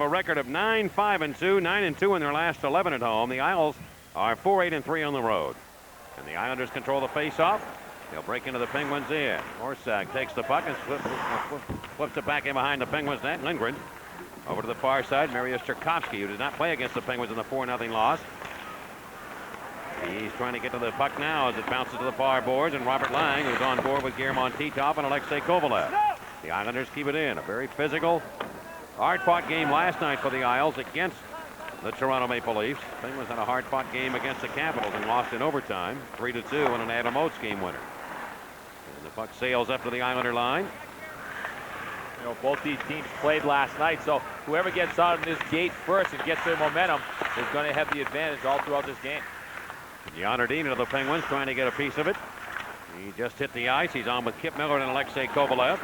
A record of 9-5-2, 9-2 in their last 11 at home. The Isles are 4-8-3 on the road. And the Islanders control the face-off. They'll break into the Penguins' end. Orsak takes the puck and flips it back in behind the Penguins' net. Lindgren over to the far side. Mariusz Czerkowski, who did not play against the Penguins in the 4-0 loss. He's trying to get to the puck now as it bounces to the far boards. And Robert Lang, who's on board with Jaromir Jagr and Alexei Kovalev. The Islanders keep it in. A very physical, hard-fought game last night for the Isles against the Toronto Maple Leafs. Penguins had a hard-fought game against the Capitals and lost in overtime, 3-2 in an Adam Oates game winner. And the puck sails up to the Islander line. You know, both these teams played last night, so whoever gets out of this gate first and gets their momentum is going to have the advantage all throughout this game. Jaromir of the Penguins trying to get a piece of it. He just hit the ice. He's on with Kip Miller and Alexei Kovalev.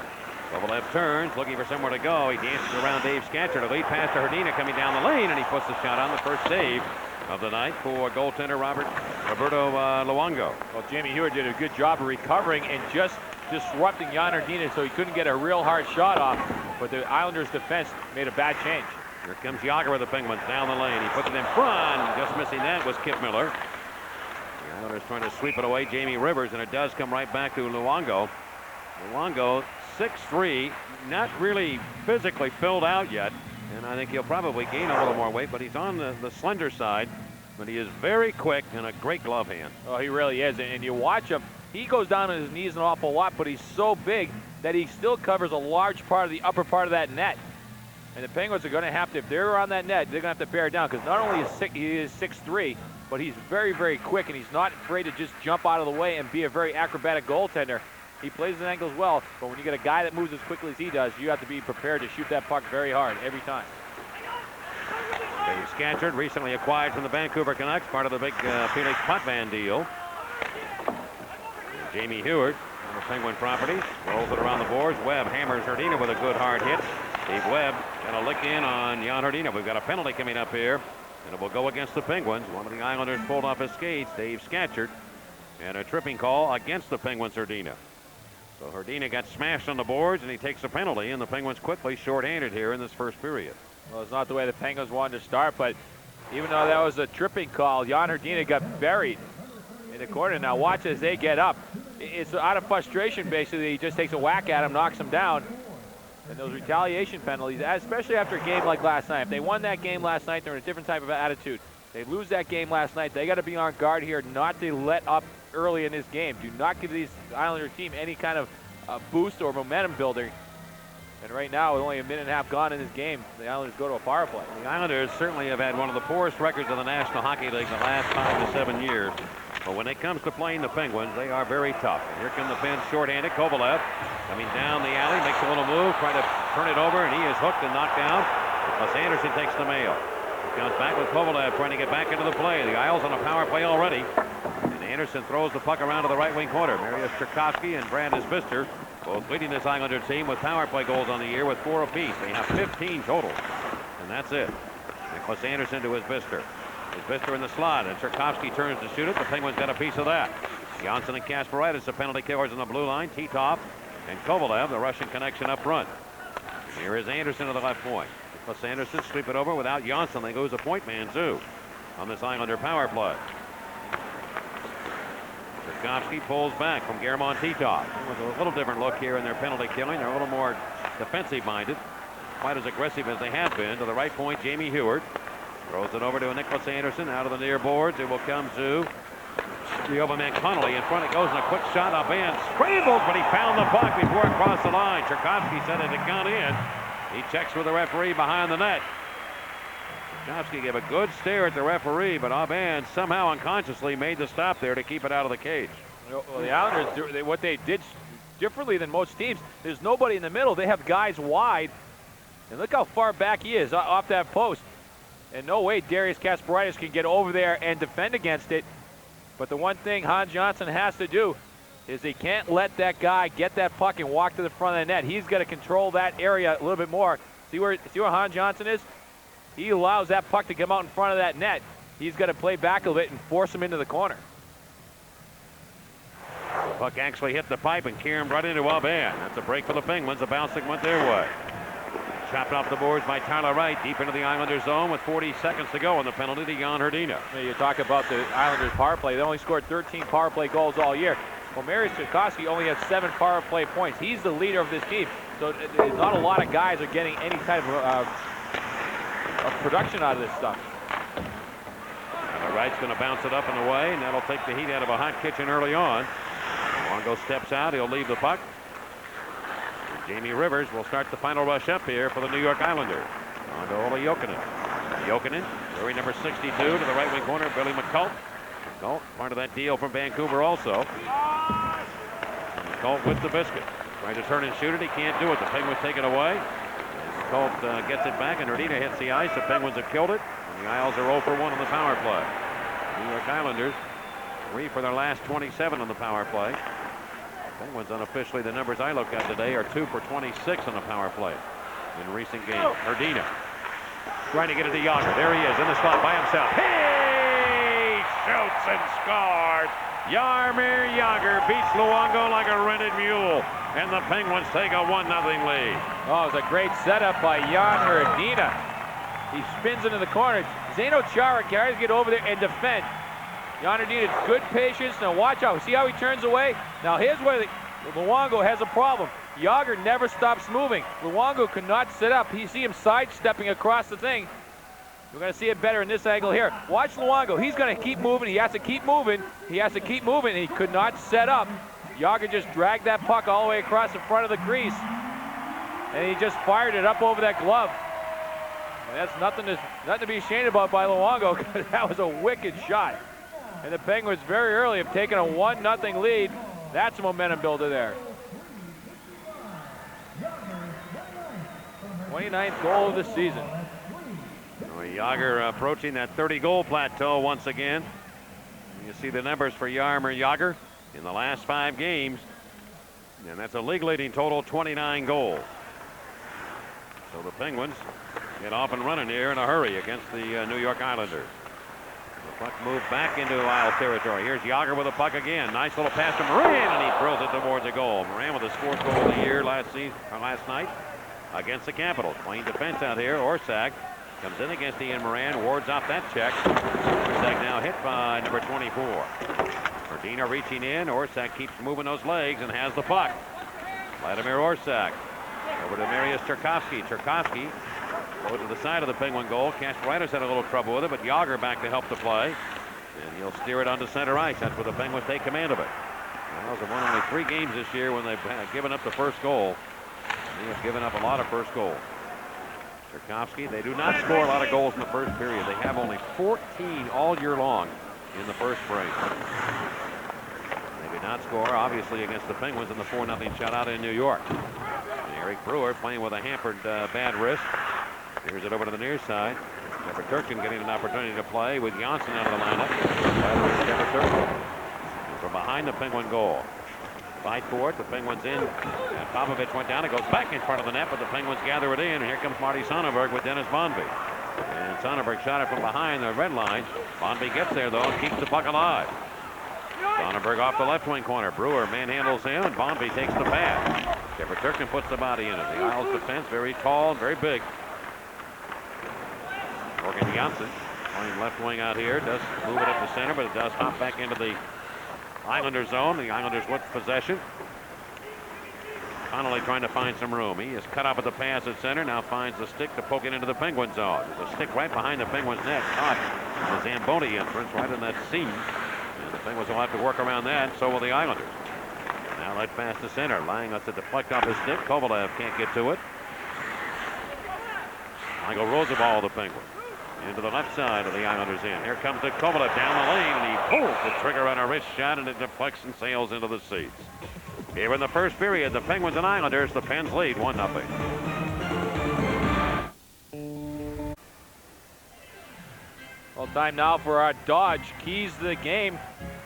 Kovalev turns, looking for somewhere to go. He dances around Dave Scatcher to lead pass to Hrdina coming down the lane, and he puts the shot on, the first save of the night for goaltender Roberto Luongo. Well, Jamie Hewitt did a good job of recovering and just disrupting Jan Hrdina so he couldn't get a real hard shot off, but the Islanders' defense made a bad change. Here comes Jagr with the Penguins down the lane. He puts it in front. Just missing that was Kip Miller. The Islanders trying to sweep it away, Jamie Rivers, and it does come right back to Luongo. Luongo, 6'3", not really physically filled out yet, and I think he'll probably gain a little more weight, but he's on the slender side, but he is very quick and a great glove hand. Oh, he really is, and you watch him, he goes down on his knees an awful lot, but he's so big that he still covers a large part of the upper part of that net. And the Penguins are going to have to, if they're on that net, they're going to have to bear down, because not only is he is 6'3", but he's very, very quick, and he's not afraid to just jump out of the way and be a very acrobatic goaltender. He plays his ankles well, but when you get a guy that moves as quickly as he does, you have to be prepared to shoot that puck very hard every time. Dave Scatchard, recently acquired from the Vancouver Canucks, part of the big Felix Potvin deal. And Jamie Hewitt on the Penguin properties, rolls it around the boards. Webb hammers Hrdina with a good hard hit. Dave Webb got a lick in on Jan Hrdina. We've got a penalty coming up here, and it will go against the Penguins. One of the Islanders pulled off his skates, Dave Scatchard, and a tripping call against the Penguins' Hrdina. So Hrdina got smashed on the boards, and he takes a penalty, and the Penguins quickly shorthanded here in this first period. Well, it's not the way the Penguins wanted to start, but even though that was a tripping call, Jan Hrdina got buried in the corner. Now watch as they get up. It's out of frustration, basically. He just takes a whack at him, knocks him down. And those retaliation penalties, especially after a game like last night. If they won that game last night, they're in a different type of attitude. They lose that game last night. They got to be on guard here not to let up early in this game. Do not give these Islander team any kind of boost or momentum builder. And right now, with only a minute and a half gone in this game, the Islanders go to a power play. The Islanders certainly have had one of the poorest records in the National Hockey League the last 5 to 7 years. But when it comes to playing the Penguins, they are very tough. And here come the Pens shorthanded. Kovalev coming down the alley, makes a little move, trying to turn it over, and he is hooked and knocked down. Plus Anderson takes the mail. He comes back with Kovalev trying to get back into the play. The Isles on a power play already. And Anderson throws the puck around to the right wing corner. Mariusz Czerkowski and Brandis Bister both leading this Islander team with power play goals on the year with 4 apiece. They have 15 total. And that's it. Nicholas Anderson to his Bister. His Bister in the slot, and Czerkowski turns to shoot it. The Penguins got a piece of that. Johnson and Kasparaitis, the penalty killers on the blue line. Titov and Kovalev, the Russian connection up front. Here is Anderson to the left point. Nicholas Anderson sweep it over without Johnson. They goes a point man too on this Islander power play. Czerkowski pulls back from Jaromir Jagr. With a little different look here in their penalty killing. They're a little more defensive minded. Quite as aggressive as they have been. To the right point, Jamie Hewitt. Throws it over to Nicholas Anderson. Out of the near boards. It will come to the overman Connolly. In front it goes, and a quick shot. Aubin scrambles, but he found the puck before it crossed the line. Czerkowski said it had gone in. He checks with the referee behind the net. Czerkowski gave a good stare at the referee, but Aubin somehow unconsciously made the stop there to keep it out of the cage. Well, the Islanders, what they did differently than most teams, there's nobody in the middle. They have guys wide. And look how far back he is off that post. And no way Darius Kasparaitis can get over there and defend against it. But the one thing Hans Johnson has to do is he can't let that guy get that puck and walk to the front of the net. He's got to control that area a little bit more. See where Hans Johnson is? He allows that puck to come out in front of that net. He's got to play back a bit and force him into the corner. The puck actually hit the pipe and caromed right into Aubin. That's a break for the Penguins. The bouncing went their way. Chopped off the boards by Tyler Wright, deep into the Islanders zone with 40 seconds to go, and the penalty to Jan Hrdina. You talk about the Islanders power play. They only scored 13 power play goals all year. Well, Mariusz Czerkawski only has 7 power play points. He's the leader of this team. So not a lot of guys are getting any type of production out of this stuff. Wright's going to bounce it up and away, and that'll take the heat out of a hot kitchen early on. Luongo steps out. He'll leave the puck. Jamie Rivers will start the final rush up here for the New York Islanders. On to Ola Jokinen. Jokinen, wearing number 62 to the right wing corner, Billy McCult. McCult, part of that deal from Vancouver also. McCult with the biscuit. Trying to turn and shoot it. He can't do it. The Penguins take it away. McCult gets it back, and Hrdina hits the ice. The Penguins have killed it. And the Isles are 0 for 1 on the power play. New York Islanders 3 for their last 27 on the power play. Penguins unofficially, the numbers I looked at today, are 2 for 26 on the power play in recent games. Hrdina trying to get it to Jagr. There he is in the slot by himself. He shoots and scores. Jaromir Jagr beats Luongo like a rented mule, and the Penguins take a 1-0 lead. Oh, it was a great setup by Jan Hrdina. He spins into the corner. Zdeno Chara carries to get over there and defend. Jan Hrdina, good patience. Now watch out. See how he turns away? Now here's where Luongo has a problem. Jagr never stops moving. Luongo could not sit up. You see him sidestepping across the thing. We're going to see it better in this angle here. Watch Luongo. He's going to keep moving. He has to keep moving. He has to keep moving. He could not set up. Jagr just dragged that puck all the way across the front of the crease. And he just fired it up over that glove. And that's nothing to be ashamed about by Luongo, because that was a wicked shot. And the Penguins very early have taken a 1-0 lead. That's a momentum builder there. 29th goal of the season. Jagr approaching that 30-goal plateau once again. You see the numbers for Jaromir Jagr in the last 5 games. And that's a league-leading total, 29 goals. So the Penguins get off and running here in a hurry against the New York Islanders. The puck moved back into Isle territory. Here's Jagr with the puck again. Nice little pass to Moran, and he throws it towards a goal. Moran with his 4th goal of the year last night against the Capitals. Playing defense out here. Orsak comes in against Ian Moran, wards off that check. Orsak now hit by number 24. Hrdina reaching in. Orsak keeps moving those legs and has the puck. Vladimir Orsak over to Mariusz Czerkawski. Czerkawski go to the side of the Penguin goal. Kasparaitis had a little trouble with it, but Jagr back to help the play. And he'll steer it onto center ice. That's where the Penguins take command of it. The Isles have won only 3 games this year when they've given up the first goal. They have given up a lot of first goals. Czerkawski, they do not score a lot of goals in the first period. They have only 14 all year long in the first frame. They did not score, obviously, against the Penguins in the 4-0 shutout in New York. And Eric Brewer playing with a hampered bad wrist. Here's it over to the near side. Turkin getting an opportunity to play with Janssen out of the lineup. From behind the Penguin goal. Fight for it. The Penguins in. And Popovich went down. It goes back in front of the net, but the Penguins gather it in. And here comes Marty Sonnenberg with Dennis Bonvie. And Sonnenberg shot it from behind the red line. Bonvie gets there, though, and keeps the puck alive. Sonnenberg off the left wing corner. Brewer manhandles him, and Bonvie takes the pass. Turkin puts the body in it. The Isles defense very tall and very big. Morgan Janssen playing left wing out here. Does move it up to center, but it does hop back into the Islanders zone. The Islanders with possession. Connolly trying to find some room. He is cut off at the pass at center. Now finds the stick to poke it into the Penguin zone. There's a stick right behind the Penguins' net. Caught the Zamboni entrance right in that seam. And the Penguins will have to work around that. So will the Islanders. Now right pass to center. Lying us to deflect off his stick. Kovalev can't get to it. Michael Rozabal, the Penguins. Into the left side of the Islanders in. Here comes the Kovalev down the lane, and he pulls the trigger on a wrist shot, and it deflects and sails into the seats. Here in the first period, the Penguins and Islanders, the Pens lead 1-0. Well, time now for our Dodge keys to the game.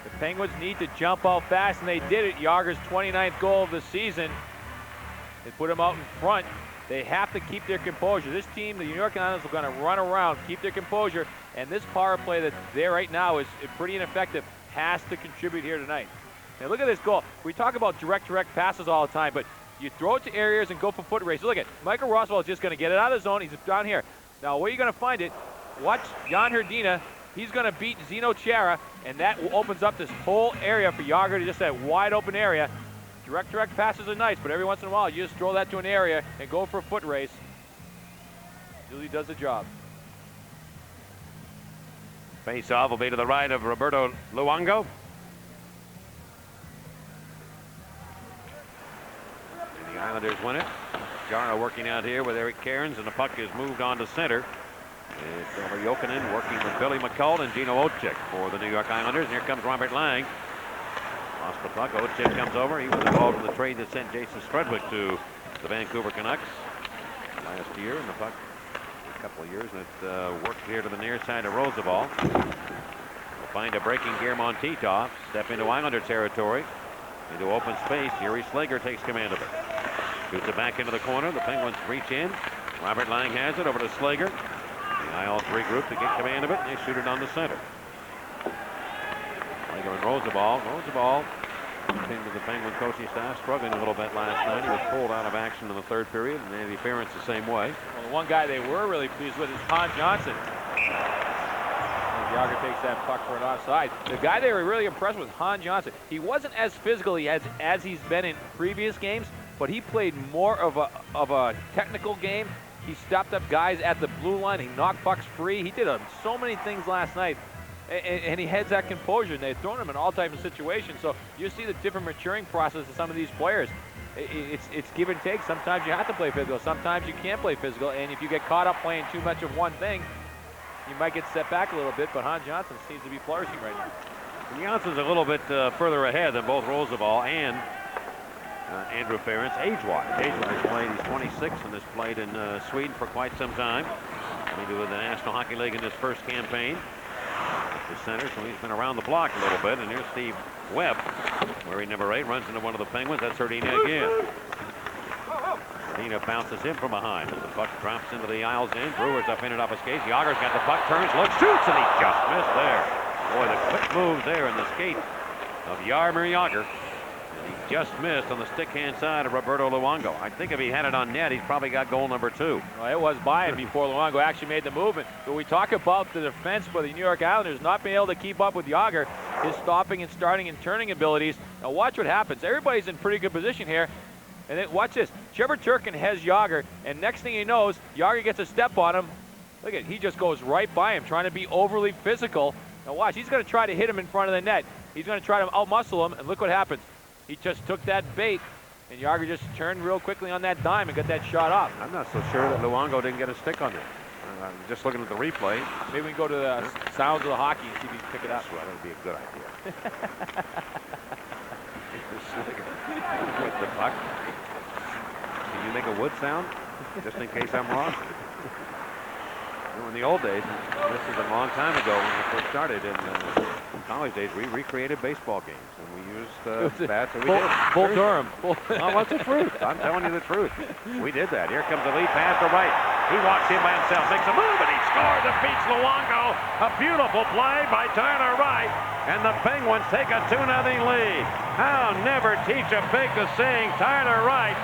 The Penguins need to jump out fast, and they did it. Jagr's 29th goal of the season. They put him out in front. They have to keep their composure. This team, the New York Islanders, are going to run around, keep their composure, and this power play that's there right now is pretty ineffective, has to contribute here tonight. Now look at this goal. We talk about direct passes all the time, but You throw it to areas and go for foot race. Look at Michael Roswell is just going to get it out of the zone. He's down here. Now, where are you going to find it? Watch Jan Hrdina. He's going to beat Zeno Chara, and that opens up this whole area for Jagr to just that wide open area. Direct passes are nice, but every once in a while, you just throw that to an area and go for a foot race. Usually does the job. Face-off will be to the right of Roberto Luongo. And the Islanders win it. Jara working out here with Eric Cairns, and the puck is moved on to center. It's over Jokinen working with Billy McCall and Gino Oczyk for the New York Islanders. And here comes Robert Lang. Lost the puck. Oczyk comes over. He was involved in the trade that sent Jason Strudwick to the Vancouver Canucks last year. And the puck, a couple of years, and it worked here to the near side of Roosevelt. We'll find a breaking Guillermo Titov. Step into Islander territory. Into open space. Yuri Slager takes command of it. Shoots it back into the corner. The Penguins reach in. Robert Lang has it over to Slager. The Isles regroup to get command of it, and they shoot it on the center. Slager and Roosevelt. Roosevelt came to the Penguin coaching staff, struggling a little bit last night. He was pulled out of action in the third period, and the appearance the same way. Well, the one guy they were really pleased with is Han Johnson. Jagr takes that puck for an offside. The guy they were really impressed with, Han Johnson. He wasn't as physical as he's been in previous games, but he played more of a technical game. He stopped up guys at the blue line. He knocked pucks free. He did so many things last night, and he has that composure. And they've thrown him in all types of situations. So you see the different maturing process of some of these players. It's give and take. Sometimes you have to play physical. Sometimes you can't play physical. And if you get caught up playing too much of one thing, you might get set back a little bit. But Han Johnson seems to be flourishing right now. And Johnson's a little bit further ahead than both Roosevelt and Andrew Ferentz age-wise. Age-wise played, he's 26 and has played in Sweden for quite some time. Coming to the National Hockey League in his first campaign. The center, so he's been around the block a little bit. And here's Steve Webb, wearing number 8, runs into one of the Penguins. That's Hrdina again. Hrdina bounces in from behind. And the puck drops into the Isles end. Brewer's up in and off his skates. Jagr's got the puck, turns, looks, shoots, and he just missed there. Boy, the quick moves there in the skate of Jaromir Jagr. He just missed on the stick-hand side of Roberto Luongo. I think if he had it on net, he's probably got goal number 2. Well, it was by him before Luongo actually made the movement. But we talk about the defense for the New York Islanders not being able to keep up with Jagr, his stopping and starting and turning abilities. Now watch what happens. Everybody's in pretty good position here. And then watch this. Trevor Turkin has Jagr, and next thing he knows, Jagr gets a step on him. Look at, he just goes right by him, trying to be overly physical. Now watch, he's going to try to hit him in front of the net. He's going to try to outmuscle him, and look what happens. He just took that bait, and Jagr just turned real quickly on that dime and got that shot off. I'm not so sure that Luongo didn't get a stick on it. I'm just looking at the replay. Maybe we can go to the sounds of the hockey and see if he can pick it up. Well, that would be a good idea. With the puck. Can you make a wood sound? Just in case I'm wrong. In the old days, this is a long time ago when we first started in college days, we recreated baseball games and we used bats. And we did. Bull Durham. Oh, what's the truth? I'm telling you the truth. We did that. Here comes the lead pass to right. He walks in by himself, makes a move, and he scores and beats Luongo. A beautiful play by Tyler Wright, and the Penguins take a 2-0 lead. I'll never teach a pig to sing. Tyler Wright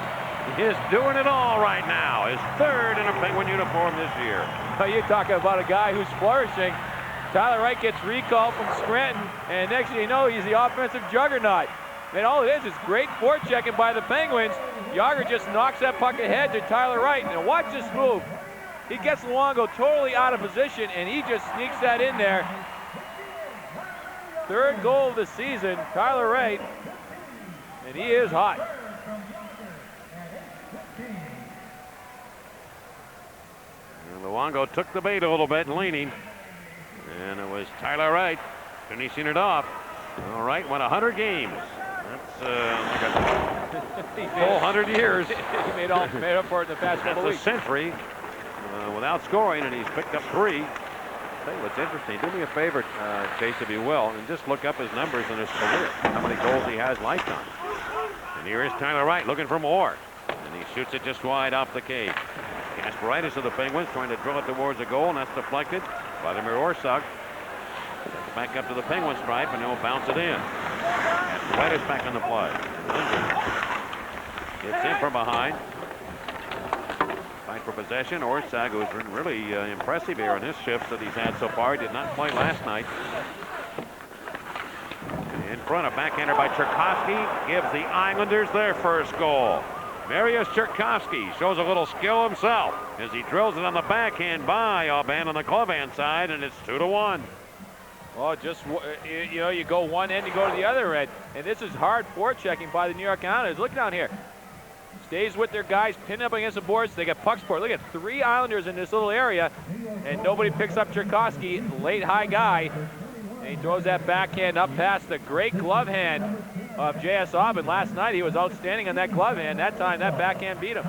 is doing it all right now. His 3rd in a Penguin uniform this year. Well, you're talking about a guy who's flourishing. Tyler Wright gets recalled from Scranton, and next thing you know, he's the offensive juggernaut. And all it is great forechecking by the Penguins. Jagr just knocks that puck ahead to Tyler Wright. And watch this move. He gets Luongo totally out of position, and he just sneaks that in there. 3rd goal of the season, Tyler Wright, and he is hot. And Luongo took the bait a little bit, leaning. And it was Tyler Wright finishing it off. All right, won 100 games. That's like a whole 100 years. He made up for it in the past couple weeks. That's a century without scoring, and he's picked up 3. I'll tell you what's interesting. Do me a favor, Chase, if you will, and just look up his numbers in his career. How many goals he has lifetime. And here is Tyler Wright looking for more. And he shoots it just wide off the cage. Kasparaitis of the Penguins trying to drill it towards the goal, and that's deflected. Vladimir Orsak back up to the Penguin stripe, and he'll bounce it in. Kasparaitis back on the play. It's in from behind. Fight for possession. Orsag, who's been really impressive here in his shifts that he's had so far. He did not play last night. In front, a backhander by Cherkowski gives the Islanders their first goal. Mariusz Cherkowski shows a little skill himself as he drills it on the backhand by Aubin on the glove hand side, and it's 2-1. Well, just, you know, you go one end, you go to the other end. And this is hard forechecking by the New York Islanders. Look down here. Stays with their guys, pinned up against the boards. They get puck support. Look at 3 Islanders in this little area, and nobody picks up Cherkowski, late high guy. And he throws that backhand up past the great glove hand of J.S. Aubin. Last night he was outstanding on that glove hand. That time that backhand beat him.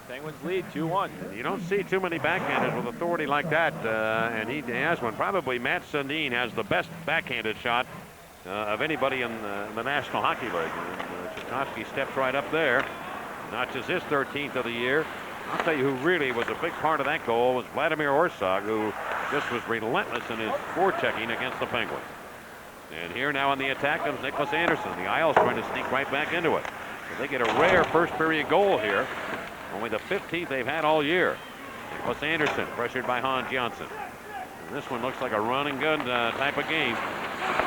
Penguins lead 2-1. You don't see too many backhanders with authority like that, and he has one. Probably Matt Sundin has the best backhanded shot of anybody in the National Hockey League. And Cherkowski steps right up there, notches his 13th of the year. I'll tell you who really was a big part of that goal was Vladimir Orsag, who just was relentless in his forechecking against the Penguins. And here now on the attack comes Nicholas Anderson. The Isles trying to sneak right back into it. So they get a rare first period goal here. Only the 15th they've had all year. Nicholas Anderson pressured by Hans Janssen. And this one looks like a run and gun type of game.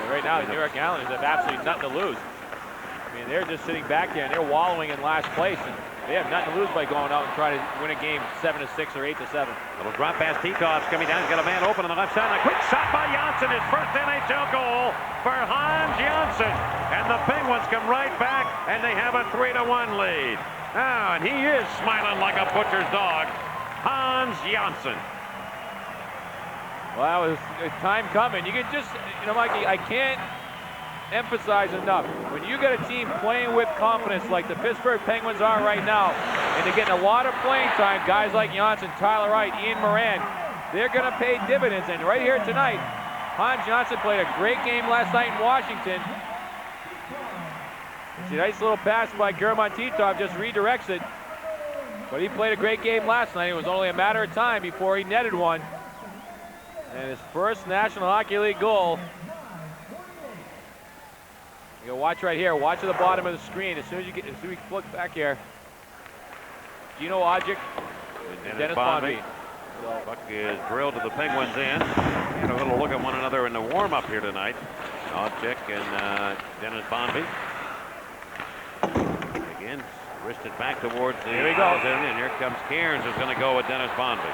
Right now the New York Islanders have absolutely nothing to lose. I mean, they're just sitting back there and they're wallowing in last place, and they have nothing to lose by going out and trying to win a game 7-6 or 8-7. Little drop pass, Titov's coming down. He's got a man open on the left side. And a quick shot by Janssen. His first NHL goal for Hans Janssen. And the Penguins come right back, and they have a 3-1 lead. Ah, and he is smiling like a butcher's dog. Hans Janssen. Well, that was a time coming. You can just, you know, Mikey, I can't emphasize enough. When you get a team playing with confidence like the Pittsburgh Penguins are right now, and they're getting a lot of playing time, guys like Janssen, Tyler Wright, Ian Moran, they're going to pay dividends. And right here tonight, Hans Janssen played a great game last night in Washington. It's a nice little pass by German Titov, just redirects it. But he played a great game last night. It was only a matter of time before he netted one. And his first National Hockey League goal. You go watch right here. Watch at the bottom of the screen. As soon as you look back here, Gino Odjick and Dennis Bonvie. Puck is drilled to the Penguins end. And a little look at one another in the warm-up here tonight. Odjick and Dennis Bonvie. Again, wristed back towards the. Here we go. And here comes Cairns, who's going to go with Dennis Bonvie.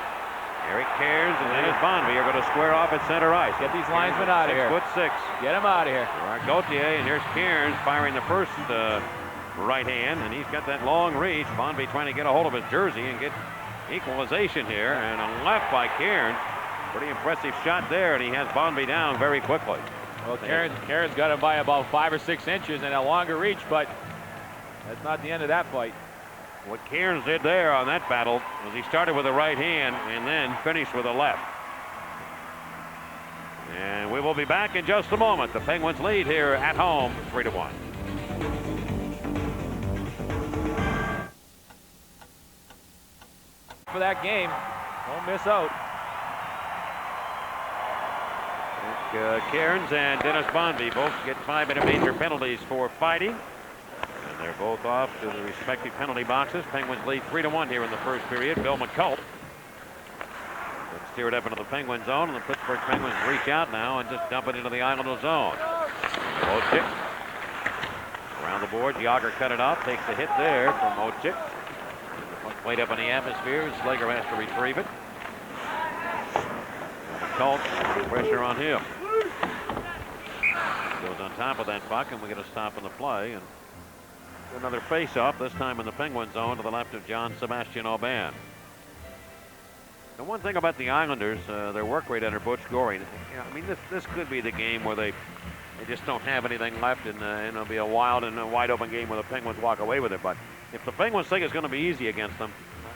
Eric Cairns and Dennis Bonvie are going to square off at center ice. Get these linesmen out of here. 6'6". Get them out of here. Gauthier, and here's Cairns firing the first right hand, and he's got that long reach. Bonvie trying to get a hold of his jersey and get equalization here, and a left by Cairns. Pretty impressive shot there, and he has Bonvie down very quickly. Well, Cairns got him by about 5 or 6 inches and a longer reach, but that's not the end of that fight. What Cairns did there on that battle was he started with the right hand and then finished with the left. And we will be back in just a moment. The Penguins lead here at home 3-1. For that game, don't miss out. Cairns and Dennis Bonvie both get 5 major penalties for fighting. And they're both off to the respective penalty boxes. Penguins lead 3-1 here in the first period. Bill McCulp steer it up into the Penguin zone, and the Pittsburgh Penguins reach out now and just dump it into the Islander zone. Ojcik around the board. Jagr cut it off. Takes a hit there from Ojcik. Played up in the atmosphere. Slager has to retrieve it. McCulp, pressure on him. Goes on top of that puck, and we get a stop in the play. And another face-off, this time in the Penguin zone to the left of John Sebastian Aubin. And one thing about the Islanders, their work rate under Butch Goring, I mean, this could be the game where they just don't have anything left, and it'll be a wild and a wide open game where the Penguins walk away with it. But if the Penguins think it's going to be easy against them,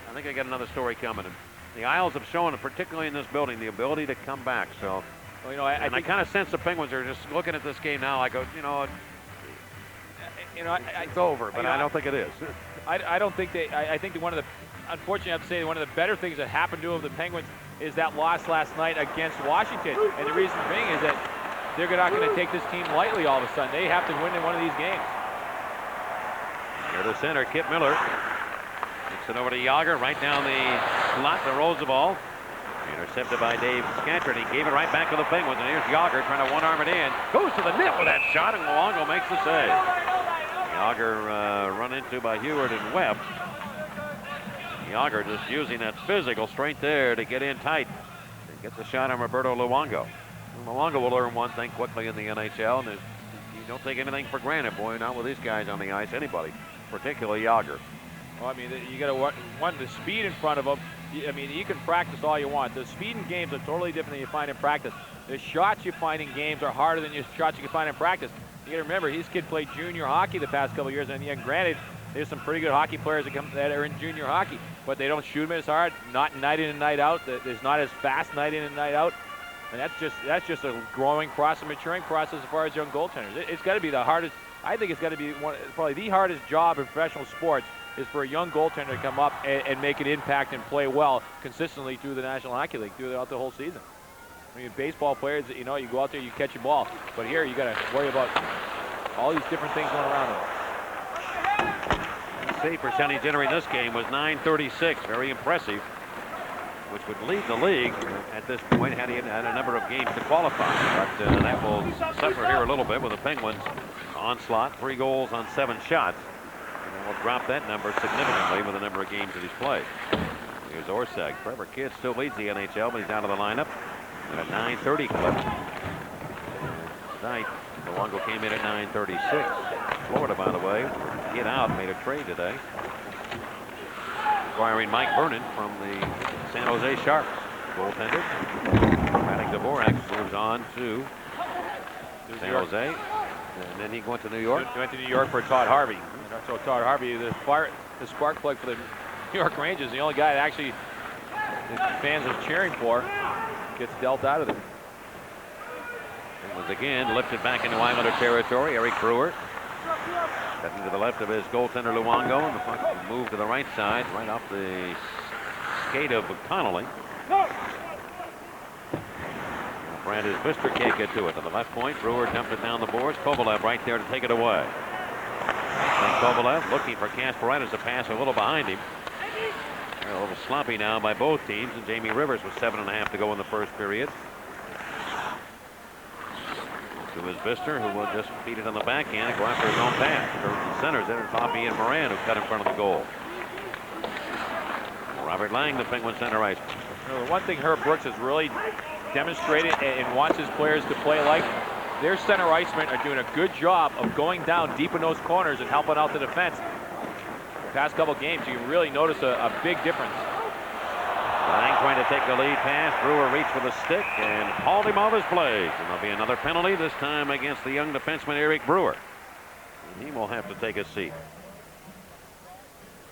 I think they got another story coming. And the Isles have shown, particularly in this building, the ability to come back. So, well, you know, I kind of sense the Penguins are just looking at this game now like, it's over, but I don't think it is. I don't think they. I think that one of the, unfortunately, I have to say, one of the better things that happened to the Penguins is that loss last night against Washington. And the reason being is that they're not going to take this team lightly all of a sudden. They have to win in one of these games. Here to center, Kip Miller. Kicks it over to Jagr, right down the slot to Roosevelt. Intercepted by Dave Scantron. He gave it right back to the Penguins, and here's Jagr trying to one-arm it in. Goes to the net with that shot, and Luongo makes the save. Jagr run into by Heward and Webb. Jagr just using that physical strength there to get in tight and get the shot on Roberto Luongo. Luongo will learn one thing quickly in the NHL, and you don't take anything for granted, boy, not with these guys on the ice, anybody, particularly Jagr. Well, I mean, you got to want the speed in front of him. I mean, you can practice all you want. The speed in games are totally different than you find in practice. The shots you find in games are harder than the shots you can find in practice. You got to remember, his kid played junior hockey the past couple of years, and yeah, granted, there's some pretty good hockey players that are in junior hockey, but they don't shoot them as hard, not night in and night out. There's not as fast night in and night out, and that's just a growing process, maturing process as far as young goaltenders. It's got to be the hardest. I think it's got to be probably the hardest job in professional sports is for a young goaltender to come up and make an impact and play well consistently through the National Hockey League throughout the whole season. I mean, baseball players, you know, you go out there, you catch a ball, but here you got to worry about all these different things going around them. Save percentage entering this game was .936, very impressive, which would lead the league at this point had he had a number of games to qualify. But that will suffer here a little bit with the Penguins onslaught, 3 goals on 7 shots. And we'll drop that number significantly with the number of games that he's played. Here's Orsak. Trevor Kidd still leads the NHL, but he's out of the lineup at a .930 clip. Tonight, Luongo came in at .936. Florida, by the way, get out, made a trade today, acquiring Mike Vernon from the San Jose Sharks. Goaltender. Radek Dvorak moves on to San Jose, and then he went to New York. He went to New York for Todd Harvey. So Todd Harvey, the spark plug for the New York Rangers, the only guy that actually the fans are cheering for, gets dealt out of there. It was again lifted back into Islander territory. Eric Brewer stepping to the left of his goaltender Luongo, and the puck moved to the right side, right off the skate of Connolly. Brandis Bister can't get to it. To the left point, Brewer dumped it down the boards. Kovalev right there to take it away. And Kovalev looking for Kasparaitis to pass a little behind him. They're a little sloppy now by both teams, and Jamie Rivers with 7.5 to go in the first period. To his Bister, who will just feed it on the backhand and go after his own pass. The centers there, Toppy and Moran, who cut in front of the goal. Robert Lang, the Penguin center ice. You know, the one thing Herb Brooks has really demonstrated and wants his players to play like, their center icemen are doing a good job of going down deep in those corners and helping out the defense. The past couple games, you can really notice a big difference. Lang trying to take the lead pass. Brewer reached with a stick and hauled him off his blades. And there'll be another penalty, this time against the young defenseman Eric Brewer. And he will have to take a seat.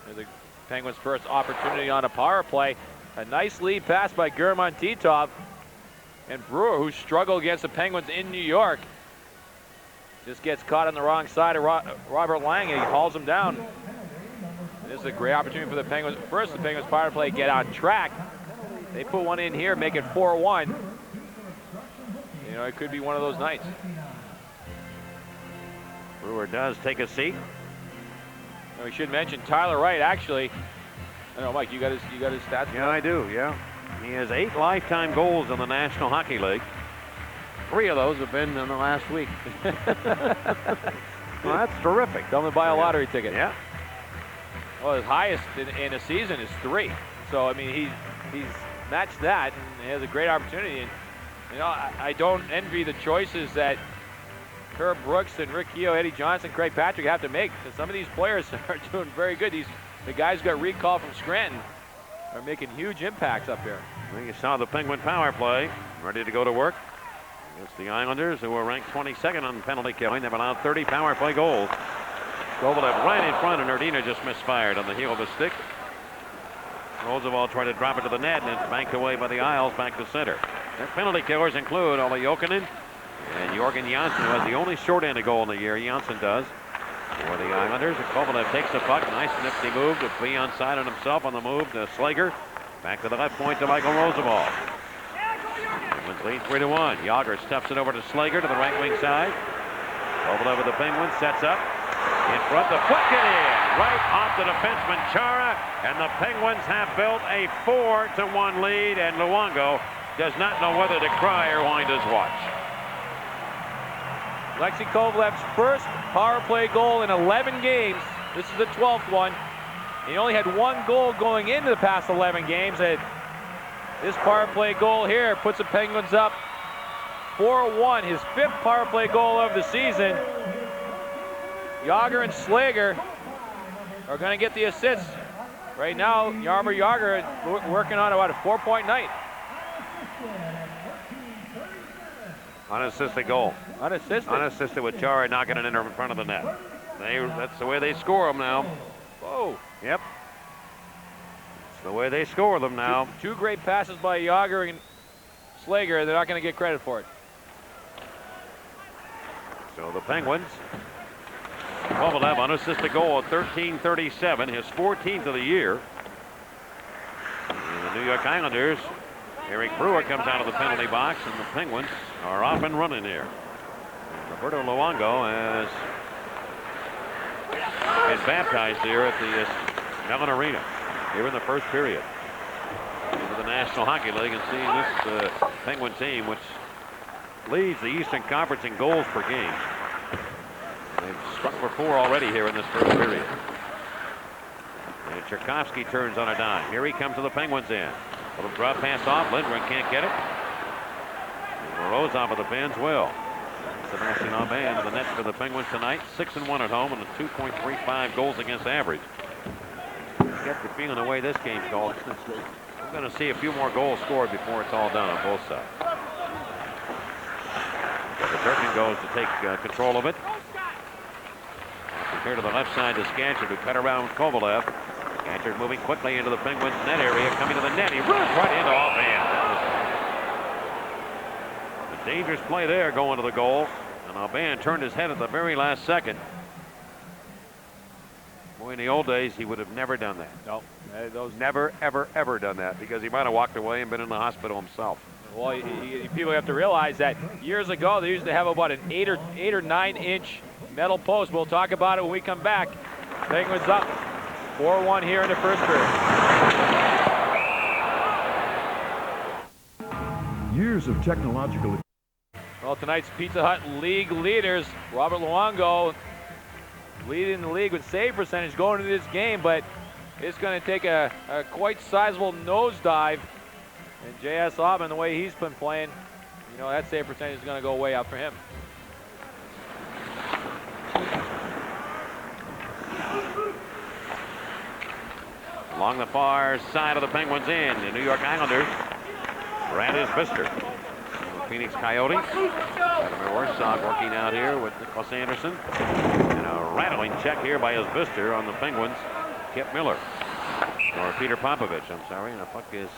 There's the Penguins' first opportunity on a power play. A nice lead pass by German Titov. And Brewer, who struggled against the Penguins in New York, just gets caught on the wrong side of Robert Lang, and he hauls him down. This is a great opportunity for the Penguins. First, the Penguins power play get on track. They put one in here, make it 4-1. You know, it could be one of those nights. Brewer does take a seat. We should mention Tyler Wright, actually. I don't know, Mike, you got his stats? Yeah, I do, yeah. He has 8 lifetime goals in the National Hockey League. 3 of those have been in the last week. Well, that's terrific. Tell him to buy a lottery ticket. Yeah. Well, his highest in a season is 3. So, I mean, he's matched that, and he has a great opportunity. And, you know, I don't envy the choices that Herb Brooks and Rick Keogh, Eddie Johnson, Craig Patrick have to make. Because some of these players are doing very good. The guys got recalled from Scranton are making huge impacts up here. Well, you saw the Penguin power play, ready to go to work. It's the Islanders, who are ranked 22nd on penalty killing. They've allowed 30 power play goals. Kovalev right in front, and Erdina just misfired on the heel of the stick. Roosevelt tried to drop it to the net, and it's banked away by the Isles back to center. Their penalty killers include Ole Jokinen and Jorgen Janssen, who has the only short-handed goal in the year. Janssen does. For the Islanders, Kovalev takes the puck. Nice nifty move to be onside on himself on the move to Slager. Back to the left point to Michael Roosevelt. Penguins lead 3-1. Jagr stuffs it over to Slager to the right wing side. Kovalev with the Penguins, sets up. In front, deflected in, right off the defenseman Chara, and the Penguins have built a 4-1 lead, and Luongo does not know whether to cry or wind his watch. Alexei Kovalev's first power play goal in 11 games. This is the 12th one. He only had one goal going into the past 11 games, and this power play goal here puts the Penguins up 4-1, his 5th power play goal of the season. Jagr and Slager are going to get the assists. Right now, Jaromir Jagr working on about a 4-point night. Unassisted goal. Unassisted. Unassisted with Chara knocking it in front of the net. That's the way they score them now. Whoa. Yep. It's the way they score them now. Two great passes by Jagr and Slager. They're not going to get credit for it. So the Penguins, Kovalev unassisted goal at 13:37, his 14th of the year. And the New York Islanders, Eric Brewer comes out of the penalty box, and the Penguins are off and running here. And Roberto Luongo has been baptized here at the Mellon Arena here in the first period. Into the National Hockey League, and seeing this Penguin team, which leads the Eastern Conference in goals per game. They've struck for 4 already here in this first period. And Tchaikovsky turns on a dime. Here he comes to the Penguins end. Little drop pass off. Lindgren can't get it. And Morozov of the Pens will. Sebastian Aubin to the net for the Penguins tonight. 6-1 at home and a 2.35 goals against average. Get the feeling the way this game's going. We're going to see a few more goals scored before it's all done on both sides. The Durkin goes to take control of it. Here to the left side to Scatchard, who cut around Kovalev. Scatchard moving quickly into the Penguins net area, coming to the net. He runs right into Aubin. That was a dangerous play there going to the goal. And Aubin turned his head at the very last second. Boy, in the old days, he would have never done that. No. Never, ever, ever done that, because he might have walked away and been in the hospital himself. Well, people have to realize that years ago, they used to have about an 8 or 9 inch metal post. We'll talk about it when we come back. Penguins up 4-1 here in the first period. Years of technological. Well, tonight's Pizza Hut league leaders, Robert Luongo, leading the league with save percentage going into this game, but it's going to take a quite sizable nosedive. And J.S. Aubin, the way he's been playing, you know, that save percentage is going to go way up for him. Along the far side of the Penguins end, the New York Islanders. Brad Isbister. Phoenix Coyotes. Jaromir Jagr working out here with Nicholas Anderson. And a rattling check here by Isbister on the Penguins. Kip Miller. Or Peter Popovich, I'm sorry. And the puck is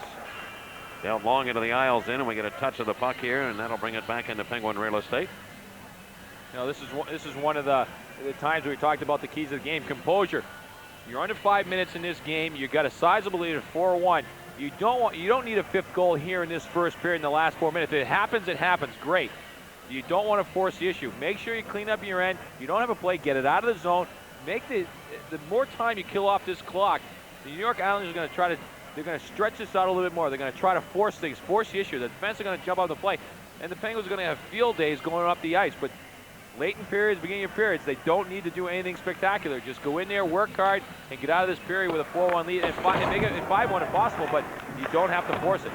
dealt long into the aisles in, and we get a touch of the puck here, and that'll bring it back into Penguin real estate. You know, this is one of the times where we talked about the keys of the game. Composure. You're under 5 minutes in this game. You got a sizable lead at 4-1. You don't need a 5th goal here in this first period in the last 4 minutes. If it happens, it happens. Great. You don't want to force the issue. Make sure you clean up your end. You don't have a play. Get it out of the zone. Make the more time you kill off this clock, the New York Islanders are going to try to. They're going to stretch this out a little bit more. They're going to try to force things, force the issue. The defense are going to jump on the play, and the Penguins are going to have field days going up the ice. But late in periods, beginning of periods, they don't need to do anything spectacular. Just go in there, work hard, and get out of this period with a 4-1 lead and make it 5-1 if possible. But you don't have to force it.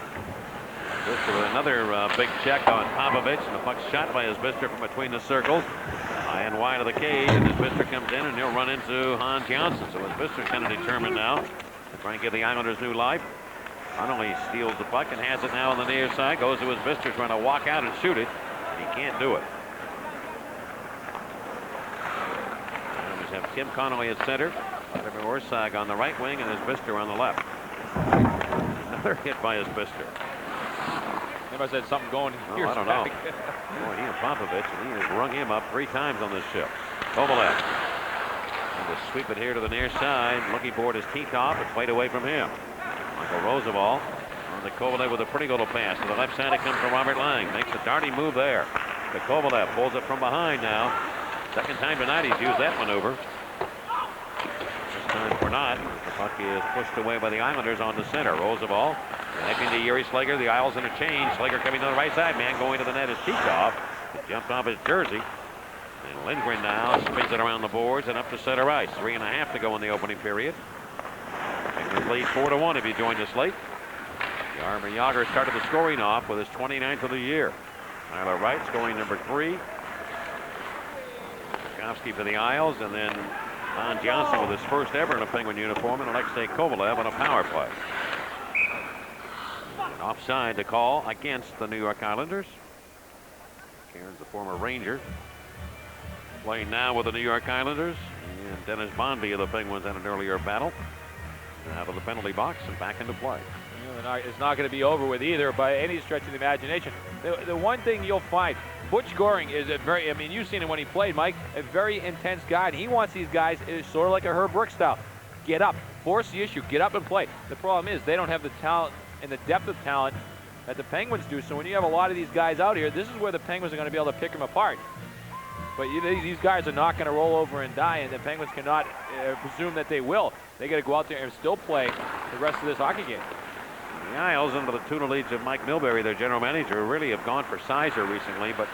Isbister with another big check on Popovich, and the puck shot by Isbister from between the circles. High and wide of the cage, and Isbister comes in, and he'll run into Hans Johnson. So Isbister's kind of determined now to try and give the Islanders new life. Connolly steals the puck and has it now on the near side. Goes to Isbister, trying to walk out and shoot it. He can't do it. We have Tim Connolly at center. Jaromir Jagr on the right wing, and Isbister on the left. Another hit by Isbister. Anybody said something going here? I don't know. Boy, he and Popovich, he has rung him up 3 times on this shift. Kovalev. And to sweep it here to the near side. Looking for it, his teeth off. It's played away from him. Michael Roosevelt on the Kovalev with a pretty little pass. To the left side, it comes from Robert Lang. Makes a darting move there. The Kovalev pulls it from behind now. Second time tonight he's used that maneuver. This time for not. The puck is pushed away by the Islanders on the center. Roosevelt connecting to Yuri Slager. The Isles in a change. Slager coming to the right side. Man going to the net is Cheekov. He jumped off his jersey. And Lindgren now spins it around the boards and up to center ice. 3.5 to go in the opening period. Penguins lead 4-1 if you joined us late. Jaromir Jagr started the scoring off with his 29th of the year. Tyler Wright scoring number 3. Kowski for the Isles, and then Don Johnson with his first ever in a Penguin uniform, and Alexei Kovalev on a power play. An offside to call against the New York Islanders. Cairns, the former Ranger, playing now with the New York Islanders, and Dennis Bonvie of the Penguins had an earlier battle. Out of the penalty box and back into play. It's not going to be over with either by any stretch of the imagination. The one thing you'll find, Butch Goring is a very, I mean, you've seen him when he played, Mike, a very intense guy. And he wants these guys, it's sort of like a Herb Brooks style. Get up, force the issue, get up and play. The problem is they don't have the talent and the depth of talent that the Penguins do. So when you have a lot of these guys out here, this is where the Penguins are going to be able to pick them apart. But these guys are not going to roll over and die, and the Penguins cannot presume that they will. They got to go out there and still play the rest of this hockey game. The Isles, under the tutelage of Mike Milbury, their general manager, really have gone for Sizer recently, but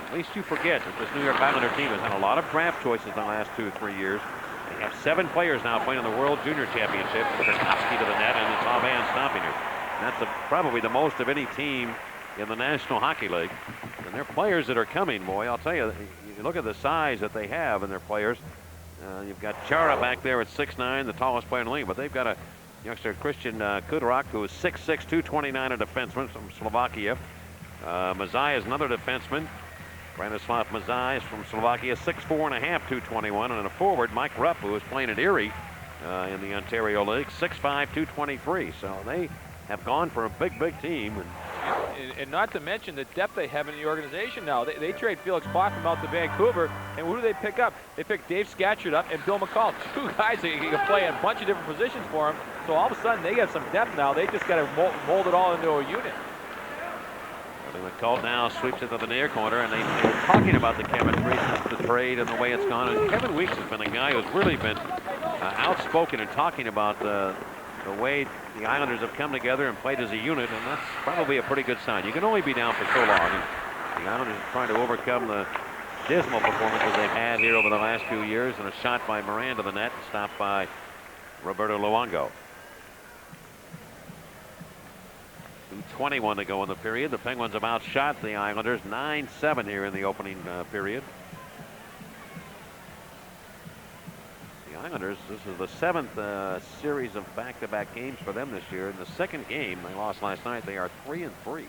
at least you forget that this New York Islander team has had a lot of draft choices in the last 2 or 3 years. They have 7 players now playing in the World Junior Championship. Kowski to the net, and it's Aubin stopping it. And that's probably the most of any team in the National Hockey League. And their players that are coming, boy, I'll tell you, you look at the size that they have in their players. You've got Chara back there at 6'9", the tallest player in the league, but they've got a youngster, Christian Kudarok, who is 6'6", 229, a defenseman from Slovakia. Mazai is another defenseman. Branislav Mazai is from Slovakia, 6'4.5", 221, and a forward, Mike Rupp, who is playing at Erie in the Ontario League, 6'5", 223. So they have gone for a big team. And not to mention the depth they have in the organization now. They trade Felix Potvin out to Vancouver, and who do they pick up? They pick Dave Scatchard up and Bill McCall, 2 guys that can play a bunch of different positions for him. So all of a sudden they have some depth now. They just got to mold it all into a unit. McCall now sweeps into the near corner, and they were talking about the chemistry since the trade and the way it's gone. And Kevin Weeks has been a guy who's really been outspoken in talking about the way the Islanders have come together and played as a unit, and that's probably a pretty good sign. You can only be down for so long, and the Islanders are trying to overcome the dismal performances they've had here over the last few years, and a shot by Moran to the net, stopped by Roberto Luongo. 2:21 to go in the period. The Penguins have outshot the Islanders 9-7 here in the opening period. The Islanders, this is the 7th series of back-to-back games for them this year. In the second game they lost last night, they are 3-3.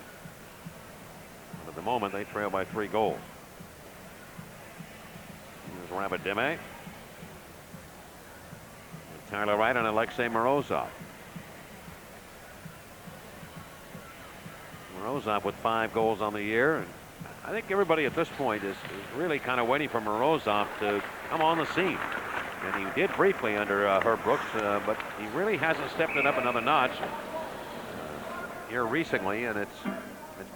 At the moment they trail by 3 goals. Here's Rabbit Deme. Tyler Wright and Alexei Morozov. Morozov with 5 goals on the year. And I think everybody at this point is really kind of waiting for Morozov to come on the scene. And he did briefly under Herb Brooks, but he really hasn't stepped it up another notch here recently, and it's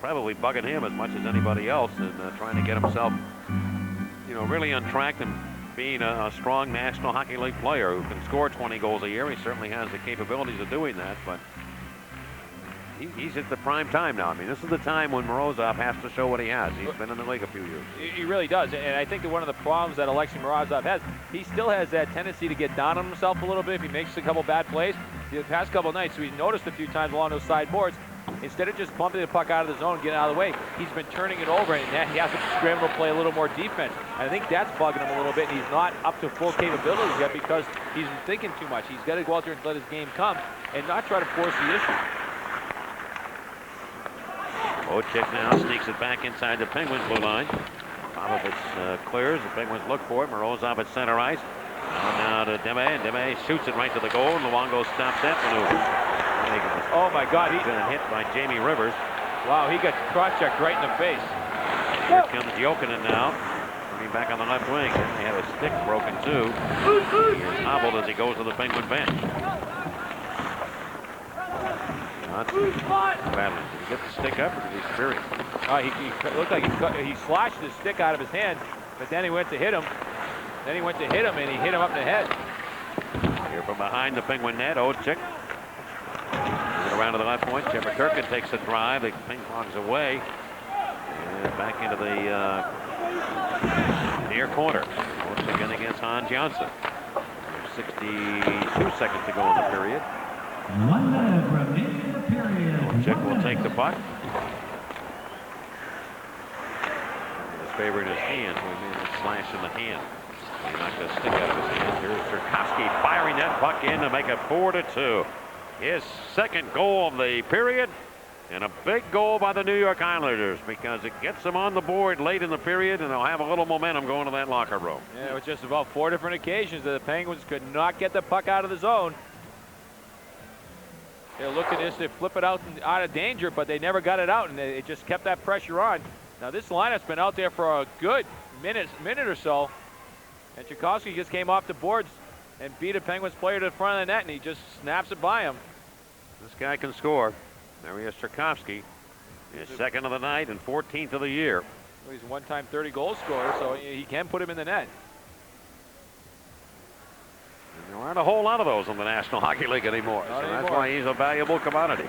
probably bugging him as much as anybody else, and trying to get himself, really on track and being a strong National Hockey League player who can score 20 goals a year. He certainly has the capabilities of doing that, but he's at the prime time now. I mean, this is the time when Morozov has to show what he has. He's been in the league a few years. He really does, and I think that one of the problems that Alexei Morozov has, he still has that tendency to get down on himself a little bit if he makes a couple bad plays. The past couple of nights, we've noticed a few times along those sideboards, instead of just pumping the puck out of the zone and getting out of the way, he's been turning it over, and he has to scramble to play a little more defense. And I think that's bugging him a little bit, and he's not up to full capabilities yet because he's thinking too much. He's got to go out there and let his game come and not try to force the issue. Ochik now sneaks it back inside the Penguins blue line. Popovich clears. The Penguins look for it. Morozov at center ice. Now to Deme, and Deme shoots it right to the goal. And Luongo stops that maneuver. Oh my God, he's been hit by Jamie Rivers. Wow, he got cross-checked right in the face. Here comes Jokinen now. Coming back on the left wing. And they have a stick broken too. He's hobbled as he goes to the Penguin bench. Badly. Did he get the stick up, or did he experience it? He looked like he slashed his stick out of his hand. but then he went to hit him. Then he went to hit him, and he hit him up in the head. Here from behind the Penguin net, Ochick. Around to the left point. Jeffrey Turkin takes a drive. It ping-pongs away. And back into the near corner. Once again against Hans Janssen. 62 seconds to go in the period. 1 minute remaining in the period. Ochick will take the puck. His favorite is hands. We made a slash in the hand. He knocked a stick out of his hand. Here's Tchaikovsky firing that puck in to make it 4-2. His second goal of the period, and a big goal by the New York Islanders because it gets them on the board late in the period, and they'll have a little momentum going to that locker room. Yeah, it was just about 4 different occasions that the Penguins could not get the puck out of the zone. They're looking at this, they flip it out of danger, but they never got it out, and it just kept that pressure on. Now this lineup's been out there for a good minute or so, and Tchaikovsky just came off the boards and beat a Penguins player to the front of the net, and he just snaps it by him. This guy can score. There he is, Tchaikovsky. His second of the night and 14th of the year. He's a one-time 30-goal scorer, so he can put him in the net. And there aren't a whole lot of those in the National Hockey League anymore. So that's why he's a valuable commodity.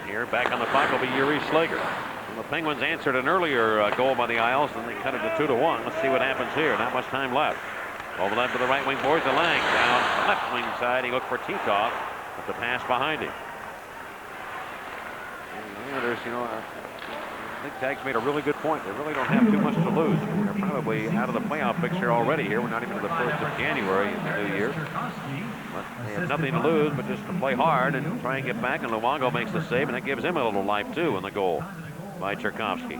Here, back on the puck will be Yuri Slager. The Penguins answered an earlier goal by the Isles, and they cut it to 2-1. Let's see what happens here. Not much time left. Over left to the right wing boards, the Lang down the left wing side. He looked for Titov, but the pass behind him. And there's, you know, I think Tag's made a really good point. They really don't have too much to lose. They're probably out of the playoff picture already here. We're not even to the 1st of January in the new year. But they have nothing to lose but just to play hard and try and get back. And Luongo makes the save, and that gives him a little life too in the goal by Tchaikovsky.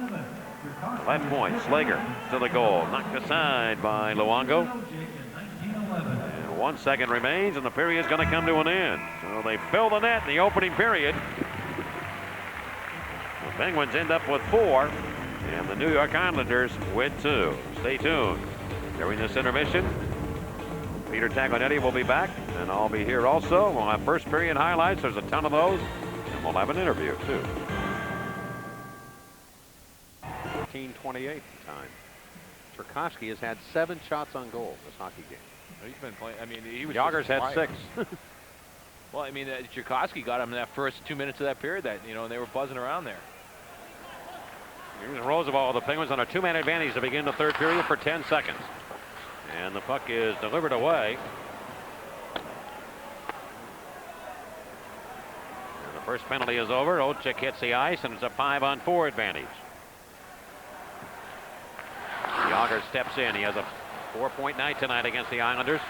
Left point, Slager to the goal. Knocked aside by Luongo. And 1 second remains, and the period is going to come to an end. So they fill the net in the opening period. The Penguins end up with 4, and the New York Islanders with 2. Stay tuned. During this intermission, Peter Taglianetti will be back, and I'll be here also. We'll have first period highlights. There's a ton of those, and we'll have an interview, too. 14:28 time. Tchaikovsky has had 7 shots on goal this hockey game. He's been playing. I mean, he was. Jagr's had 6. Well, I mean, Tchaikovsky got him in that first 2 minutes of that period. That and they were buzzing around there. Here's Roosevelt. The Penguins on a 2-man advantage to begin the third period for 10 seconds, and the puck is delivered away. And the first penalty is over. Ochick hits the ice, and it's a 5-on-4 advantage. Jagr steps in. He has a 4-point night tonight against the Islanders.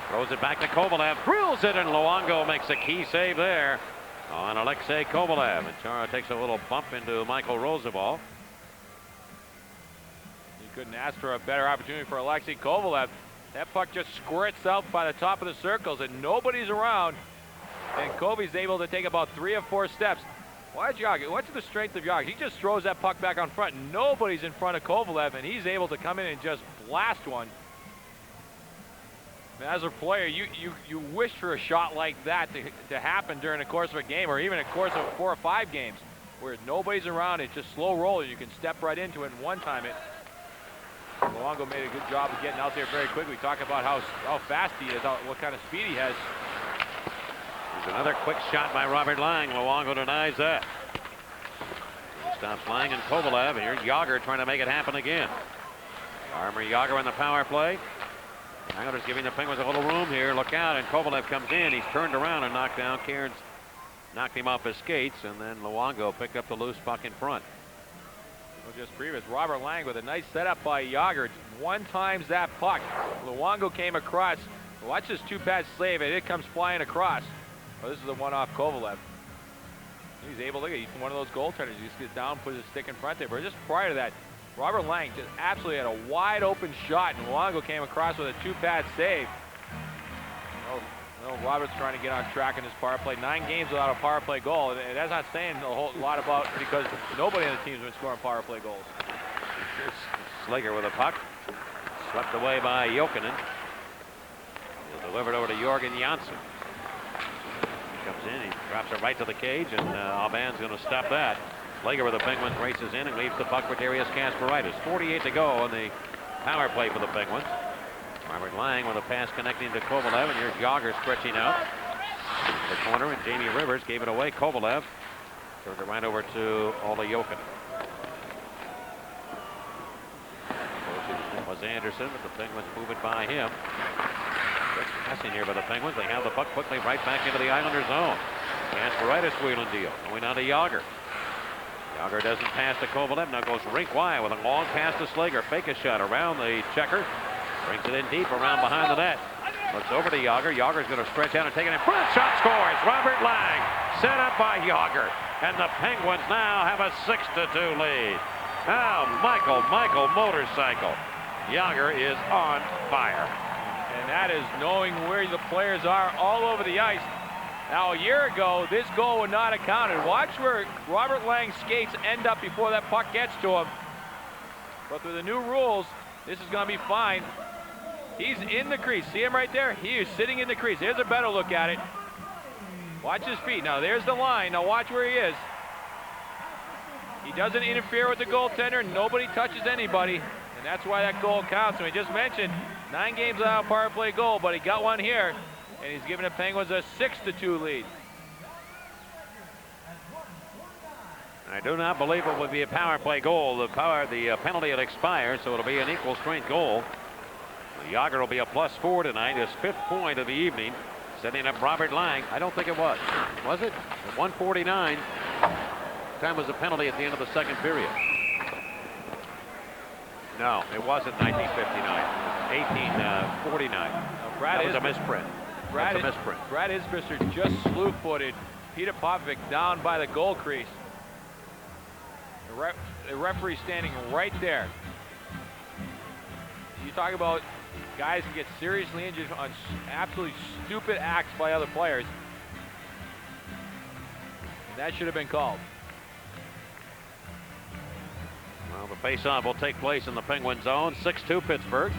Throws it back to Kovalev. Drills it, and Luongo makes a key save there on Alexei Kovalev. And Chara takes a little bump into Michael Roosevelt. You couldn't ask for a better opportunity for Alexei Kovalev. That puck just squirts out by the top of the circles, and nobody's around. And Kobe's able to take about 3 or 4 steps. What's the strength of Jagr? He just throws that puck back on front. Nobody's in front of Kovalev, and he's able to come in and just blast one. As a player, you wish for a shot like that to happen during the course of a game, or even a course of 4 or 5 games, where nobody's around. It's just slow roll. You can step right into it and one-time it. Luongo made a good job of getting out there very quickly. Talk about how fast he is, what kind of speed he has. There's another quick shot by Robert Lang. Luongo denies that. He stops Lang and Kovalev. And here's Jagr trying to make it happen again. Jaromir Jagr on the power play. Islanders giving the Penguins a little room here. Look out, and Kovalev comes in. He's turned around and knocked down. Cairns knocked him off his skates, and then Luongo picked up the loose puck in front. Well, just previous, Robert Lang with a nice setup by Jagr. One-times that puck. Luongo came across. Watch this 2-pad save, and it comes flying across. Oh, this is the one off Kovalev. He's able to look at. He's one of those goaltenders. He just gets down, puts his stick in front there. But just prior to that, Robert Lang just absolutely had a wide open shot, and Luongo came across with a 2-pad save. Robert's trying to get on track in his power play. 9 games without a power play goal, and that's not saying a whole lot about, because nobody on the team's been scoring power play goals. Here's Slager with a puck, swept away by Jokinen. He'll deliver it over to Jorgen Janssen. He comes in, he drops it right to the cage, and Alban's going to stop that. Slager with the Penguins races in and leaves the puck for Darius Kasparaitis. 48 to go on the power play for the Penguins. Robert Lang with a pass connecting to Kovalev, and here's Jagr stretching out the corner, and Jamie Rivers gave it away. Kovalev turned it right over to Ola Jokin. Was Anderson, but the Penguins move it by him. Good passing here by the Penguins. They have the puck quickly right back into the Islander zone. Kasparaitis wheeling deal. Going on to Jagr. Jagr doesn't pass to Kovalev. Now goes rink wide with a long pass to Slager. Fake a shot around the checker. Brings it in deep around behind the net. Looks over to Jagr. Jagr's going to stretch out and take it in front. Shot scores. Robert Lang set up by Jagr. And the Penguins now have a 6-2 lead. Now Michael motorcycle. Jagr is on fire. And that is knowing where the players are all over the ice. Now, a year ago, this goal would not have counted. Watch where Robert Lang's skates end up before that puck gets to him. But through the new rules, this is going to be fine. He's in the crease. See him right there? He is sitting in the crease. Here's a better look at it. Watch his feet. Now, there's the line. Now, watch where he is. He doesn't interfere with the goaltender. Nobody touches anybody. And that's why that goal counts. And we just mentioned 9 games without a power play goal, but he got one here. And he's giving the Penguins a 6-2 lead. I do not believe it would be a power play goal. The penalty had expired, so it'll be an equal strength goal. Jagr will be a +4 tonight, his 5th point of the evening, setting up Robert Lang. I don't think it was. Was it? At 1:49. Time was a penalty at the end of the second period. No, it wasn't 1959. It was 1849. That was a misprint. Brad Isbister just slew-footed Peter Pavic down by the goal crease. The referee standing right there. You talk about guys who get seriously injured on absolutely stupid acts by other players. That should have been called. Well, the face-off will take place in the Penguin zone. 6-2 Pittsburgh.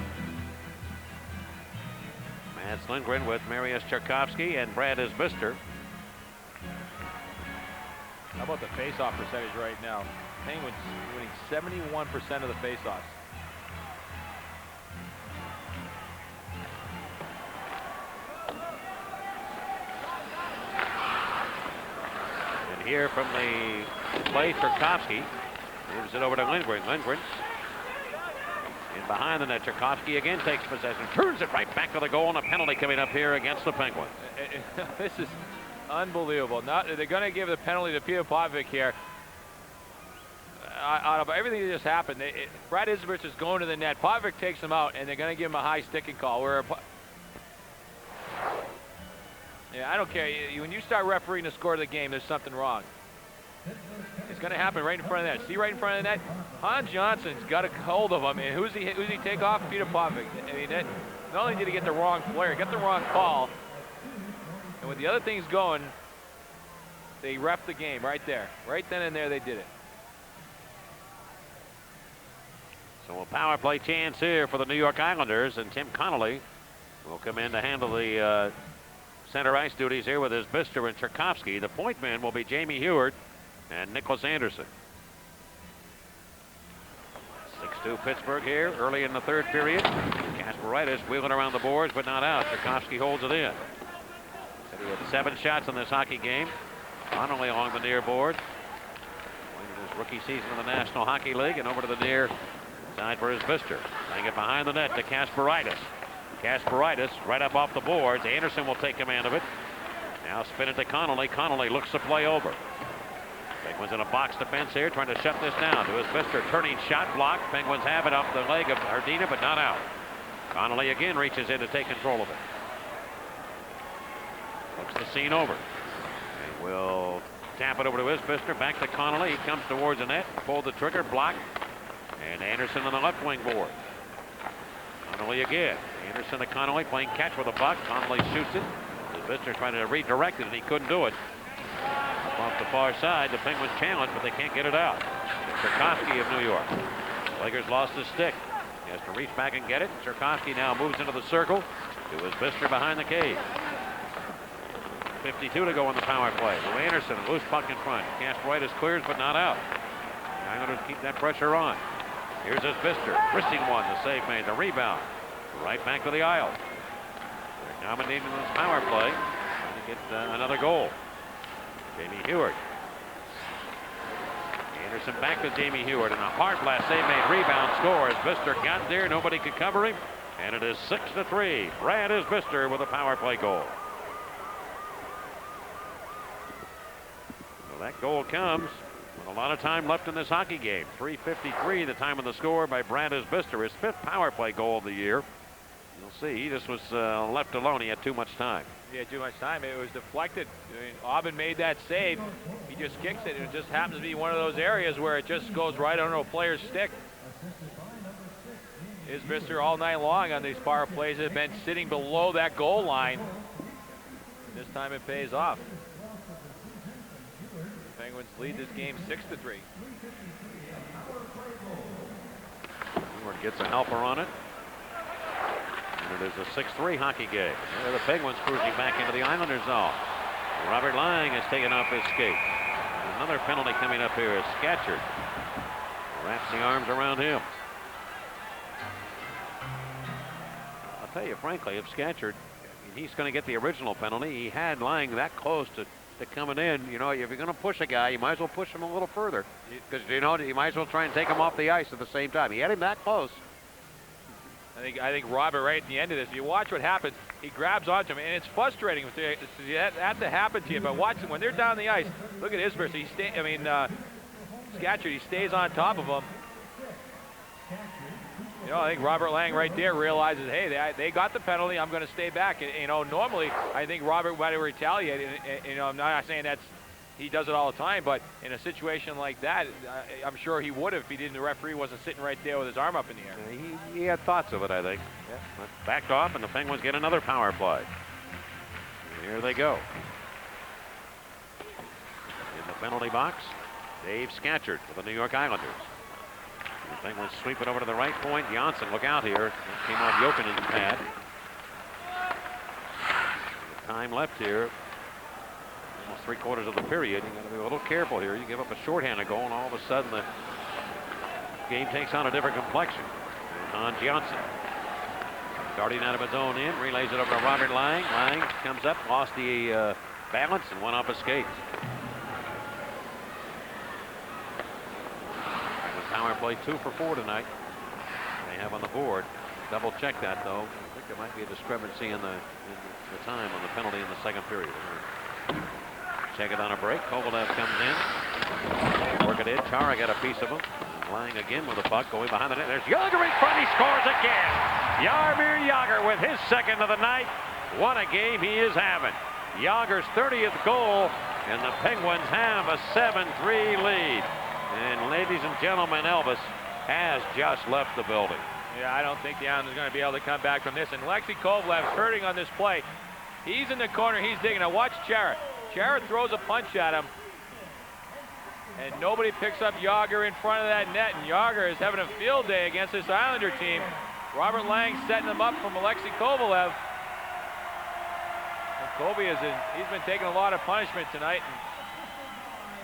Mats Lindgren with Mariusz Czerkowski and Brad Isbister. How about the face-off percentage right now? Penguins winning 71% of the face-offs. And here from the play, Czerkowski moves it over to Lindgren. Lindgren in behind the net. Czerkowski again takes possession, turns it right back to the goal, and a penalty coming up here against the Penguins. This is unbelievable. They're going to give the penalty to Peter Pavic here. Out of everything that just happened, Brad Isbister is going to the net. Pavic takes him out, and they're going to give him a high sticking call. I don't care. When you start refereeing the score of the game, there's something wrong. It's going to happen right in front of the net. See right in front of the net? Hans Johnson's got a hold of him, and who's he take off? Peter Pavic. I mean, not only did he get the wrong player, he got the wrong call, and with the other things going, they ref the game right there. Right then and there, they did it. So a power play chance here for the New York Islanders, and Tim Connolly will come in to handle the center ice duties here with Isbister and Czerkowski. The point men will be Jamie Heward and Nicholas Anderson. 6-2 Pittsburgh here early in the third period. Kasparaitis wheeling around the boards, but not out. Czerkowski holds it in. Said he had 7 shots in this hockey game, Connolly along the near board. Playing his rookie season in the National Hockey League, and over to the near side for Isbister. Playing it behind the net to Kasparaitis. Kasparaitis right up off the boards. Anderson will take command of it. Now spin it to Connolly. Connolly looks the play over. Penguins in a box defense here, trying to shut this down. To Isbister, turning shot blocked. Penguins have it off the leg of Hrdina, but not out. Connolly again reaches in to take control of it. Looks the scene over. And will tap it over to Isbister. Back to Connolly. He comes towards the net. Pulled the trigger, blocked. And Anderson on the left wing board. Connolly again. Anderson to Connolly playing catch with a puck. Connolly shoots it. Isbister trying to redirect it, and he couldn't do it. Up off the far side, the Penguins challenge, but they can't get it out. Czerkowski of New York. Lakers lost his stick. He has to reach back and get it. Czerkowski now moves into the circle. It was Isbister behind the cage. 3:52 to go on the power play. Lou Anderson, loose puck in front. Kasparaitis clears, but not out. The Islanders keep that pressure on. Here's his Bister. Risking one. The save made. The rebound. Right back to the aisle. They're dominating this power play. Trying to get another goal. Jamie Heward. Anderson back to Jamie Heward, and a hard blast save made. Rebound scores. Bister got there. Nobody could cover him. And it is 6-3. Brad is Bister with a power play goal. Well, that goal comes with a lot of time left in this hockey game. 3:53 the time of the score by Brad is Bister. His 5th power play goal of the year. You'll see, he just was left alone. He had too much time. He had too much time. It was deflected. I mean, Aubin made that save. He just kicks it, and it just happens to be one of those areas where it just goes right under a player's stick. His Bister all night long on these power plays have been sitting below that goal line. This time it pays off. The Penguins lead this game 6-3. Heward gets a helper on it. And it is a 6-3 hockey game. There the Penguins cruising back into the Islanders zone. Robert Lang has taken off his skate. Another penalty coming up here as Scatchard wraps the arms around him. I'll tell you frankly, if Scatchard, he's going to get the original penalty. He had Lang that close to coming in. You know, if you're going to push a guy, you might as well push him a little further, because you know you might as well try and take him off the ice at the same time. He had him that close. I think Robert, right at the end of this, you watch what happens. He grabs onto him, and it's frustrating. That to happen to you, but watch him when they're down the ice. Look at his verse. Scatchard, he stays on top of him. You know, I think Robert Lang right there realizes, hey, they got the penalty. I'm going to stay back. And, you know, normally I think Robert might have retaliated. And, you know, I'm not saying he does it all the time, but in a situation like that, I'm sure he would have if the referee wasn't sitting right there with his arm up in the air. He had thoughts of it, I think. Yeah. But backed off, and the Penguins get another power play. And here they go. In the penalty box, Dave Scatchard for the New York Islanders. The Penguins sweep it over to the right point. Janssen, look out here. Came off Jokinen's pad. Time left here. Almost 3/4 of the period. You got to be a little careful here. You give up a shorthanded goal, and all of a sudden the game takes on a different complexion. On Janssen, darting out of his own end, relays it over to Robert Lang. Lang comes up, lost the balance, and went off his skates. Power play 2 for 4 tonight. They have on the board. Double check that though. I think there might be a discrepancy in the time on the penalty in the second period. Check it on a break. Kovalev comes in. Work it in. Chara got a piece of him. Lang again with the puck going behind the net. There's Jagr in front. He scores again. Jaromir Jagr with his second of the night. What a game he is having. Jagr's 30th goal, and the Penguins have a 7-3 lead. And ladies and gentlemen, Elvis has just left the building. Yeah, I don't think the Islanders are going to be able to come back from this. And Alexei Kovalev's hurting on this play. He's in the corner. He's digging. Now watch Chara. Chara throws a punch at him. And nobody picks up Jagr in front of that net. And Jagr is having a field day against this Islander team. Robert Lang setting him up from Alexei Kovalev. And Kobe he's been taking a lot of punishment tonight.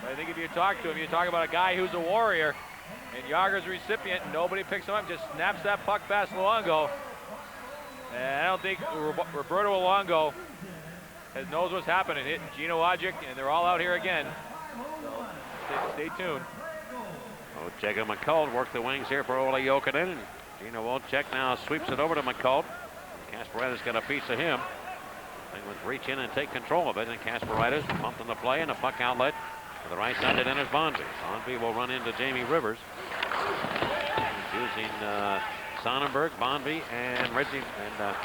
And I think if you talk to him, you talk about a guy who's a warrior. And Jagr's recipient, and nobody picks him up, just snaps that puck past Luongo. And I don't think Roberto Luongo knows what's happening. Hitting Gino Ojic, and they're all out here again. So stay tuned. Check and McCullough work the wings here for Ole Jokinen. And Gino Olczyk now sweeps it over to McCullough. Kasparaitis got a piece of him. Penguins reach in and take control of it, and Kasparaitis bumped in the play, and a puck outlet to the right side. It enters Bonvie. Bonvie will run into Jamie Rivers. Using Sonnenberg, Bonvie, and Reggie and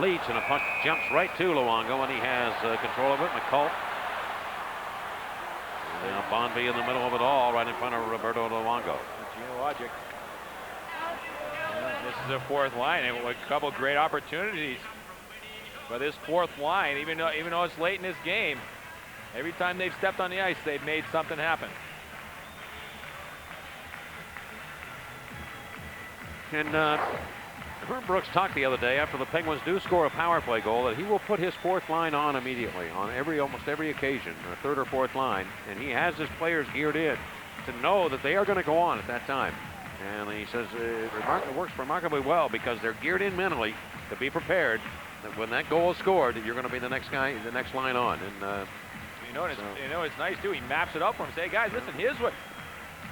Leach, and a puck jumps right to Luongo, and he has control of it. McCullough. And now Bonvie in the middle of it all, right in front of Roberto Luongo. Gino Ojic. This is a fourth line, and a couple great opportunities. But this fourth line, even though it's late in this game, every time they've stepped on the ice, they've made something happen. And Herb Brooks talked the other day after the Penguins do score a power play goal that he will put his fourth line on immediately on almost every occasion, or third or fourth line, and he has his players geared in to know that they are going to go on at that time. And he says it works remarkably well because they're geared in mentally to be prepared that when that goal is scored, that you're going to be the next guy, the next line on. And you know, it's nice too. He maps it up for him. Say, guys, listen, here's what.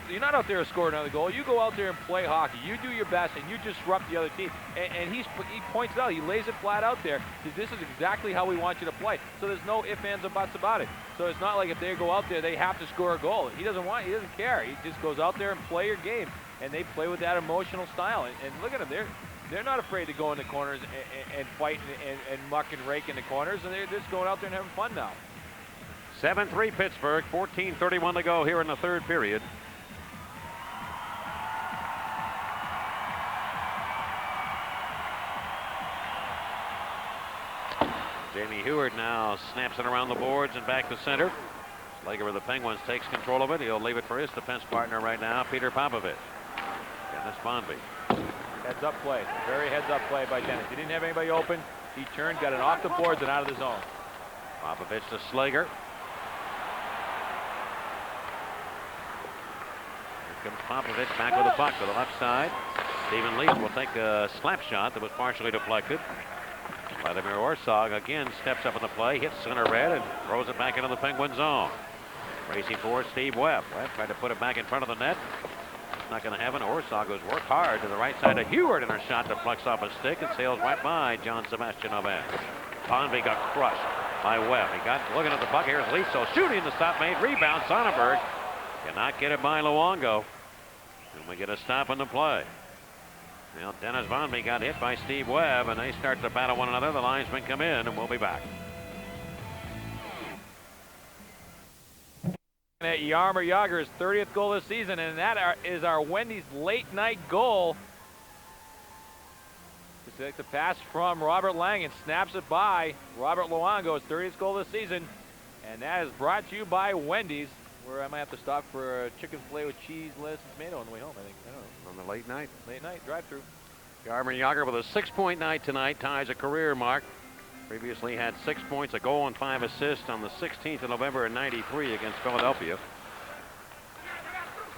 You're not out there to score another goal. You go out there and play hockey. You do your best, and you disrupt the other team. And he points it out. He lays it flat out there. This is exactly how we want you to play. So there's no ifs, ands, or buts about it. So it's not like if they go out there, they have to score a goal. He doesn't care. He just goes out there and play your game. And they play with that emotional style. And look at them. They're not afraid to go in the corners and fight and muck and rake in the corners. And they're just going out there and having fun now. 7-3 Pittsburgh. 14:31 to go here in the third period. Jamie Heward now snaps it around the boards and back to center. Slager of the Penguins takes control of it. He'll leave it for his defense partner right now, Peter Popovich. Dennis Bonvie. Heads up play. Very heads up play by Dennis. He didn't have anybody open. He turned, got it off the boards and out of the zone. Popovich to Slager. Here comes Popovich back with the puck to the left side. Stephen Leaf will take a slap shot that was partially deflected. Vladimir Orsog again steps up in the play, hits center red, and throws it back into the Penguin zone. Racing forward, Steve Webb. Webb tried to put it back in front of the net. It's not going to happen. Orsog goes work hard to the right side of Heward, and her shot deflects off a stick and sails right by John Sebastian Aubin. Bonvie got crushed by Webb. He got looking at the puck. Here's Liso shooting. The stop made. Rebound. Sonnenberg cannot get it by Luongo. And we get a stop in the play. Well, Dennis Bonvie got hit by Steve Webb, and they start to battle one another. The linesmen come in, and we'll be back. At Jaromir Jagr's 30th goal this season, and that is our Wendy's late night goal. Just like the pass from Robert Lang and snaps it by Robert Luongo, his 30th goal this season. And that is brought to you by Wendy's, where I might have to stop for a chicken filet with cheese, lettuce, and tomato on the way home, I think. I don't know. On the late night. Late night drive-through. Jaromir Jagr with a 6-point night tonight, ties a career mark. Previously had 6 points, a goal, and 5 assists on the 16th of November in '93 against Philadelphia.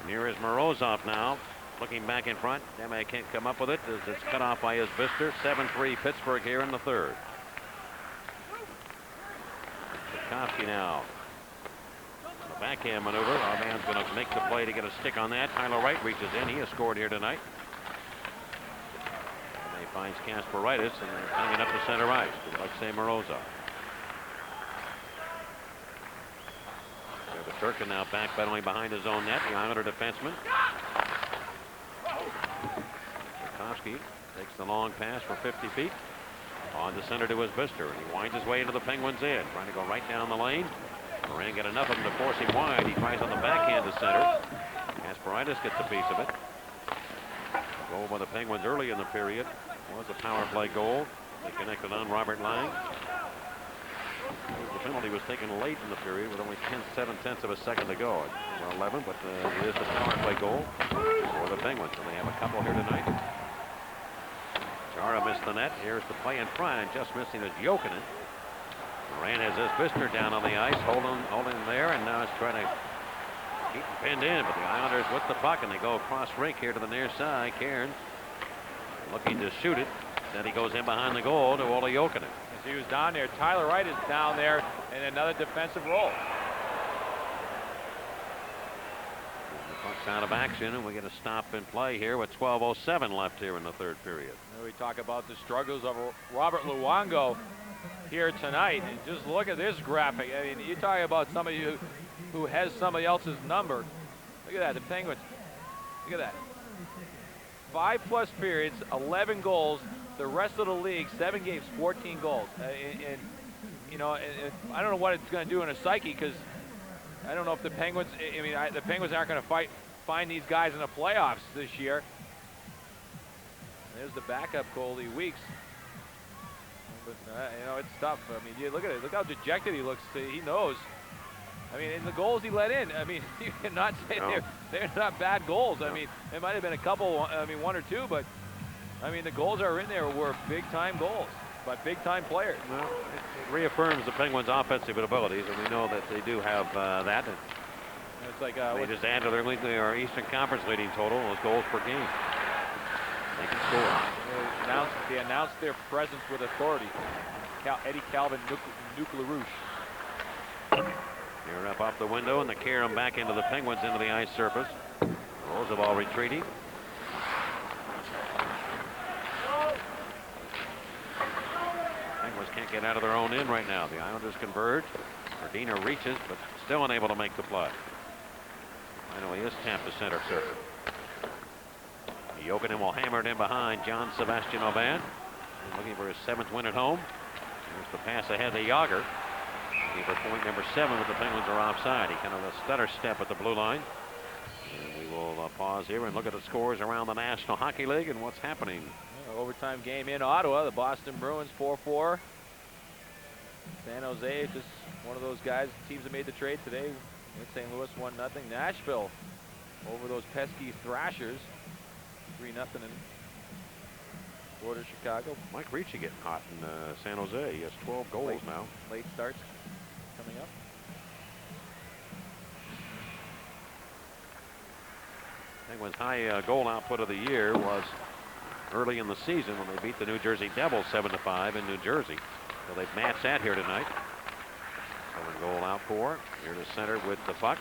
And here is Morozov now, looking back in front. Deme can't come up with it as it's cut off by his Bister. 7-3 Pittsburgh here in the third. Sikorsky now. The backhand maneuver. Our man's going to make the play to get a stick on that. Tyler Wright reaches in. He has scored here tonight. And he finds Kasparaitis and they're hanging up to center ice to Alexei Morozov. The Turkin now backpedaling behind his own net. The Islander defenseman. Sikorsky takes the long pass for 50 feet. On to center to his Bister. And he winds his way into the Penguins' end. Trying to go right down the lane. Moran get enough of him to force him wide. He tries on the backhand to center. Kasparaitis gets a piece of it. A goal by the Penguins early in the period was a power play goal. They connected on Robert Lang. The penalty was taken late in the period with only 7/10 of a second to go. Well, 11, but it is the power play goal for the Penguins. And they have a couple here tonight. Chara missed the net. Here's the play in front, and just missing is Jokinen. Moran has his Bister down on the ice, holding him there, and now it's trying to keep him pinned in. But the Islanders with the puck, and they go across rink here to the near side. Cairns looking to shoot it. Then he goes in behind the goal to Olli Jokinen. As he was down there, Tyler Wright is down there in another defensive role. The puck's out of action, and we get a stop in play here with 12:07 left here in the third period. We talk about the struggles of Robert Luongo here tonight, and just look at this graphic. I mean, you talk about somebody who has somebody else's number. Look at that, the Penguins. Look at that. 5+ periods, 11 goals. The rest of the league, 7 games, 14 goals. And you know, I don't know what it's going to do in a psyche, because I don't know if the Penguins. I mean, the Penguins aren't going to find these guys in the playoffs this year. There's the backup goalie, Weeks. But you know, it's tough. I mean, you look at it. Look how dejected he looks. He knows. I mean, in the goals he let in, I mean, you cannot say they're not bad goals. I mean, it might have been a couple. I mean, 1 or 2, but I mean, the goals that are in there were big-time goals by big-time players. Well, it reaffirms the Penguins' offensive abilities, and we know that they do have that. And it's like they just add to their Eastern Conference leading total, those goals per game. They can score. They announced their presence with authority. Eddie Calvin Nuclearouche. Here up off the window, and the carry them back into the Penguins into the ice surface. Rolls the ball retreating. Penguins can't get out of their own end right now. The Islanders converge. Verdina reaches, but still unable to make the play. Finally, is tapped to center circle. Jokinen will hammer it in behind John Sebastian Aubin. Looking for his 7th win at home. Here's the pass ahead to Jagr. Looking for point number 7, but the Penguins are offside. He kind of a stutter step at the blue line. And we will pause here and look at the scores around the National Hockey League and what's happening. Overtime game in Ottawa. The Boston Bruins 4-4. San Jose, just one of those guys, teams that made the trade today. In St. Louis 1-0. Nashville over those pesky Thrashers 3-0 in Florida, Chicago. Mike Ricci getting hot in San Jose. He has 12 goals now. Late starts coming up. Penguins' high goal output of the year was early in the season when they beat the New Jersey Devils 7-5 in New Jersey. So they've matched that here tonight. 7 goal outpour. Here to center with the puck.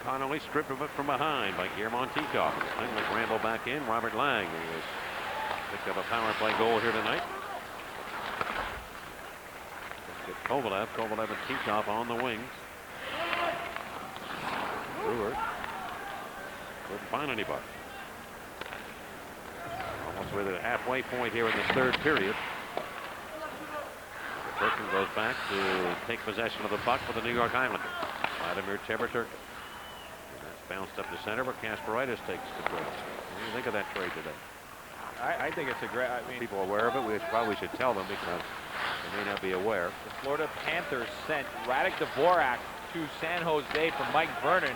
Connolly stripped of it from behind by Guillermo Titoff. Penguins ramble back in. Robert Lang, who has picked up a power play goal here tonight. Get Kovalev and Titoff on the wings. Brewer couldn't find anybody. Almost with a halfway point here in the 3rd period. Turkin goes back to take possession of the puck for the New York Islanders. Vladimir Turkin. That's bounced up to center, but Kasparaitis takes control. What do you think of that trade today? I think it's a great. I mean, people are aware of it. We probably should tell them because they may not be aware. The Florida Panthers sent Radek Dvorak to San Jose for Mike Vernon,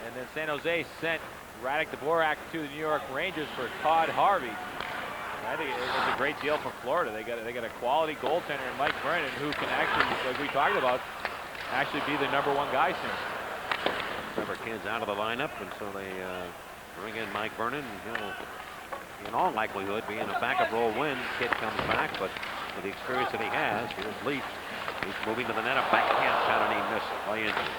and then San Jose sent Radek Dvorak to the New York Rangers for Todd Harvey. I think it's a great deal for Florida. They got a quality goaltender in Mike Vernon who can actually, like we talked about, actually be the #1 guy soon. Trevor Kidd's out of the lineup, and so they bring in Mike Vernon. And he'll, in all likelihood, be in a backup role when Kidd comes back. But with the experience that he has, here's Leaf. He's moving to the net. A backhand shot, and he missed by injury.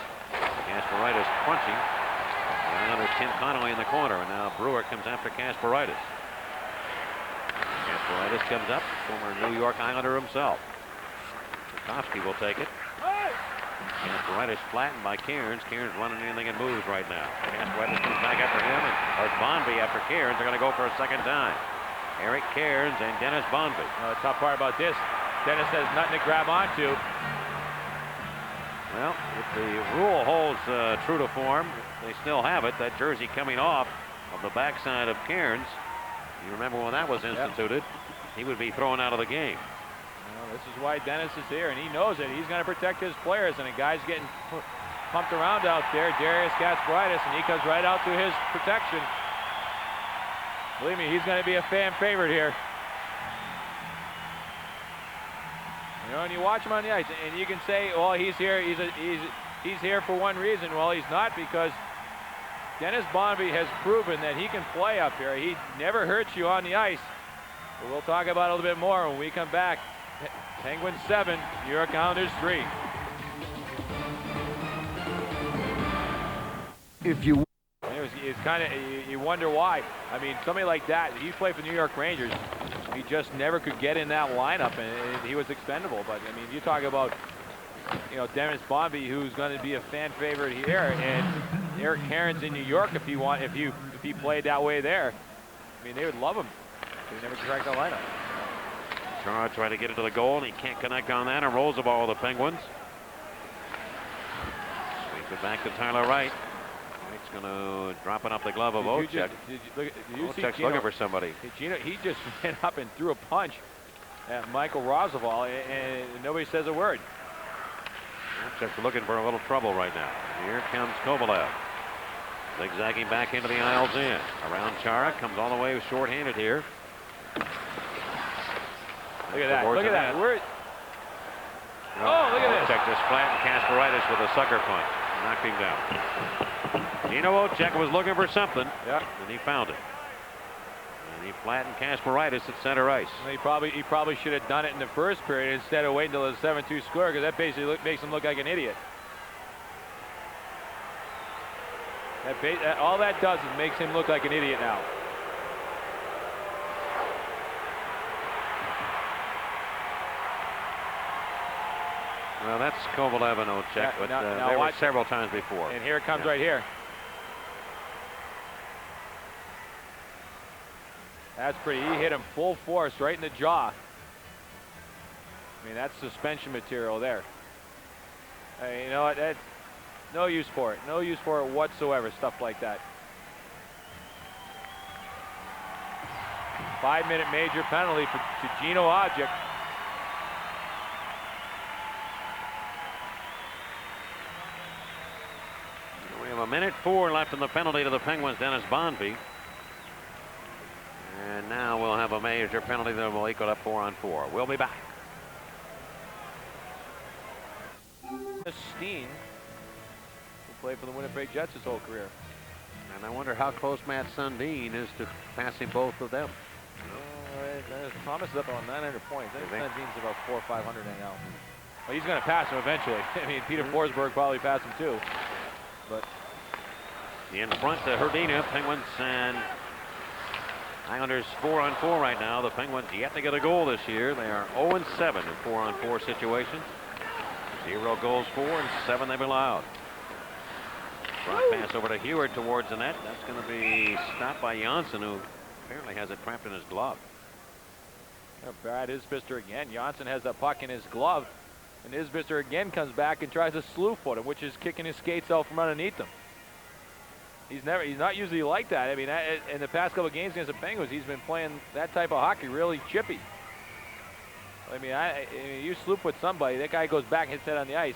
Kasparaitis crunching. The Islanders Tim Connolly in the corner, and now Brewer comes after Kasparaitis. Kasparaitis comes up, former New York Islander himself. Tarkovsky will take it. Kasparaitis flattened by Cairns. Cairns running anything and moves right now. Kasparaitis comes back after him, and Bonvie after Cairns are going to go for a second time. Eric Cairns and Dennis Bonvie. The tough part about this, Dennis has nothing to grab onto. Well, if the rule holds true to form, they still have it. That jersey coming off of the backside of Cairns. You remember when that was instituted, he would be thrown out of the game. Well, this is why Dennis is here, and he knows it. He's going to protect his players, and a guy's getting pumped around out there, Darius Kasparaitis, and he comes right out to his protection. Believe me, he's going to be a fan favorite here. You know, and you watch him on the ice, and you can say, well, he's here. He's here for one reason. Well, he's not, because Dennis Bonvie has proven that he can play up here. He never hurts you on the ice. But we'll talk about it a little bit more when we come back. Penguins 7, New York Islanders 3. It's kind of, you wonder why. I mean, somebody like that, he played for the New York Rangers. He just never could get in that lineup, and he was expendable. But I mean, you talk about, you know, Dennis Bonvie, who's going to be a fan favorite here, and Eric Cairns in New York, if he played that way there. I mean, they would love him. He never cracked the lineup. Chara trying to get it to the goal, and he can't connect on that, and rolls the ball to the Penguins. Sweeps it back to Tyler Wright. Wright's going to drop it off the glove of Ocek. Ocek's looking for somebody. He just ran up and threw a punch at Michael Rozval, and nobody says a word. Ocek's looking for a little trouble right now. Here comes Kovalev. Zigzagging back into the aisles in. Around Chara, comes all the way short-handed here. Look at that. Look at that. Look at this. Check this flat, and Kasparaitis with a sucker punch. Knocked him down. Gino Ocek was looking for something. Yeah. And he found it. And he flattened Kasparaitis at center ice. He probably should have done it in the first period instead of waiting until the 7-2 score, because that basically makes him look like an idiot. All that does is makes him look like an idiot now. Well, that's Kovalev and Ocek, but there were several times before. And here it comes right here. That's pretty. He hit him full force right in the jaw. I mean, that's suspension material there. You know what? That's no use for it. No use for it whatsoever. Stuff like that. 5-minute major penalty to Gino Ocek. We have 1:04 left in the penalty to the Penguins, Dennis Bonvie. And now we'll have a major penalty that will equal up 4-on-4. We'll be back. Steen, who played for the Winnipeg Jets his whole career. And I wonder how close Matt Sundin is to passing both of them. Thomas is up on 900 points. I think Sundin's about 400 or 500 now. Well, he's going to pass him eventually. I mean, Peter Forsberg probably passed him too. But in front to Herdina, Penguins and Islanders 4-on-4 right now. The Penguins yet to get a goal this year. They are 0-7 in 4-on-4 situations. 0 goals for and 7 they've allowed. Front pass over to Heward towards the net. That's going to be stopped by Janssen, who apparently has it trapped in his glove. Brad Isbister again. Janssen has that puck in his glove, and Isbister again comes back and tries to slew foot him, which is kicking his skates out from underneath him. He's not usually like that. I mean, in the past couple of games against the Penguins, he's been playing that type of hockey, really chippy. I mean, you slew foot somebody, that guy goes back and hits that on the ice.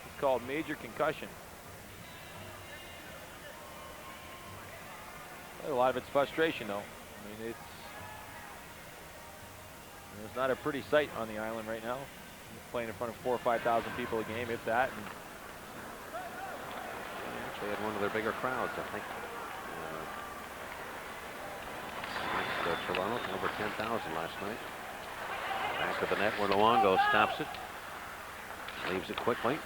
It's called major concussion. A lot of it's frustration, though. I mean, it's not a pretty sight on the island right now. He's playing in front of 4,000 or 5,000 people a game, if that. And they had one of their bigger crowds, I think. Toronto, over 10,000 last night. Back to the net where Luongo stops it. Leaves it quickly.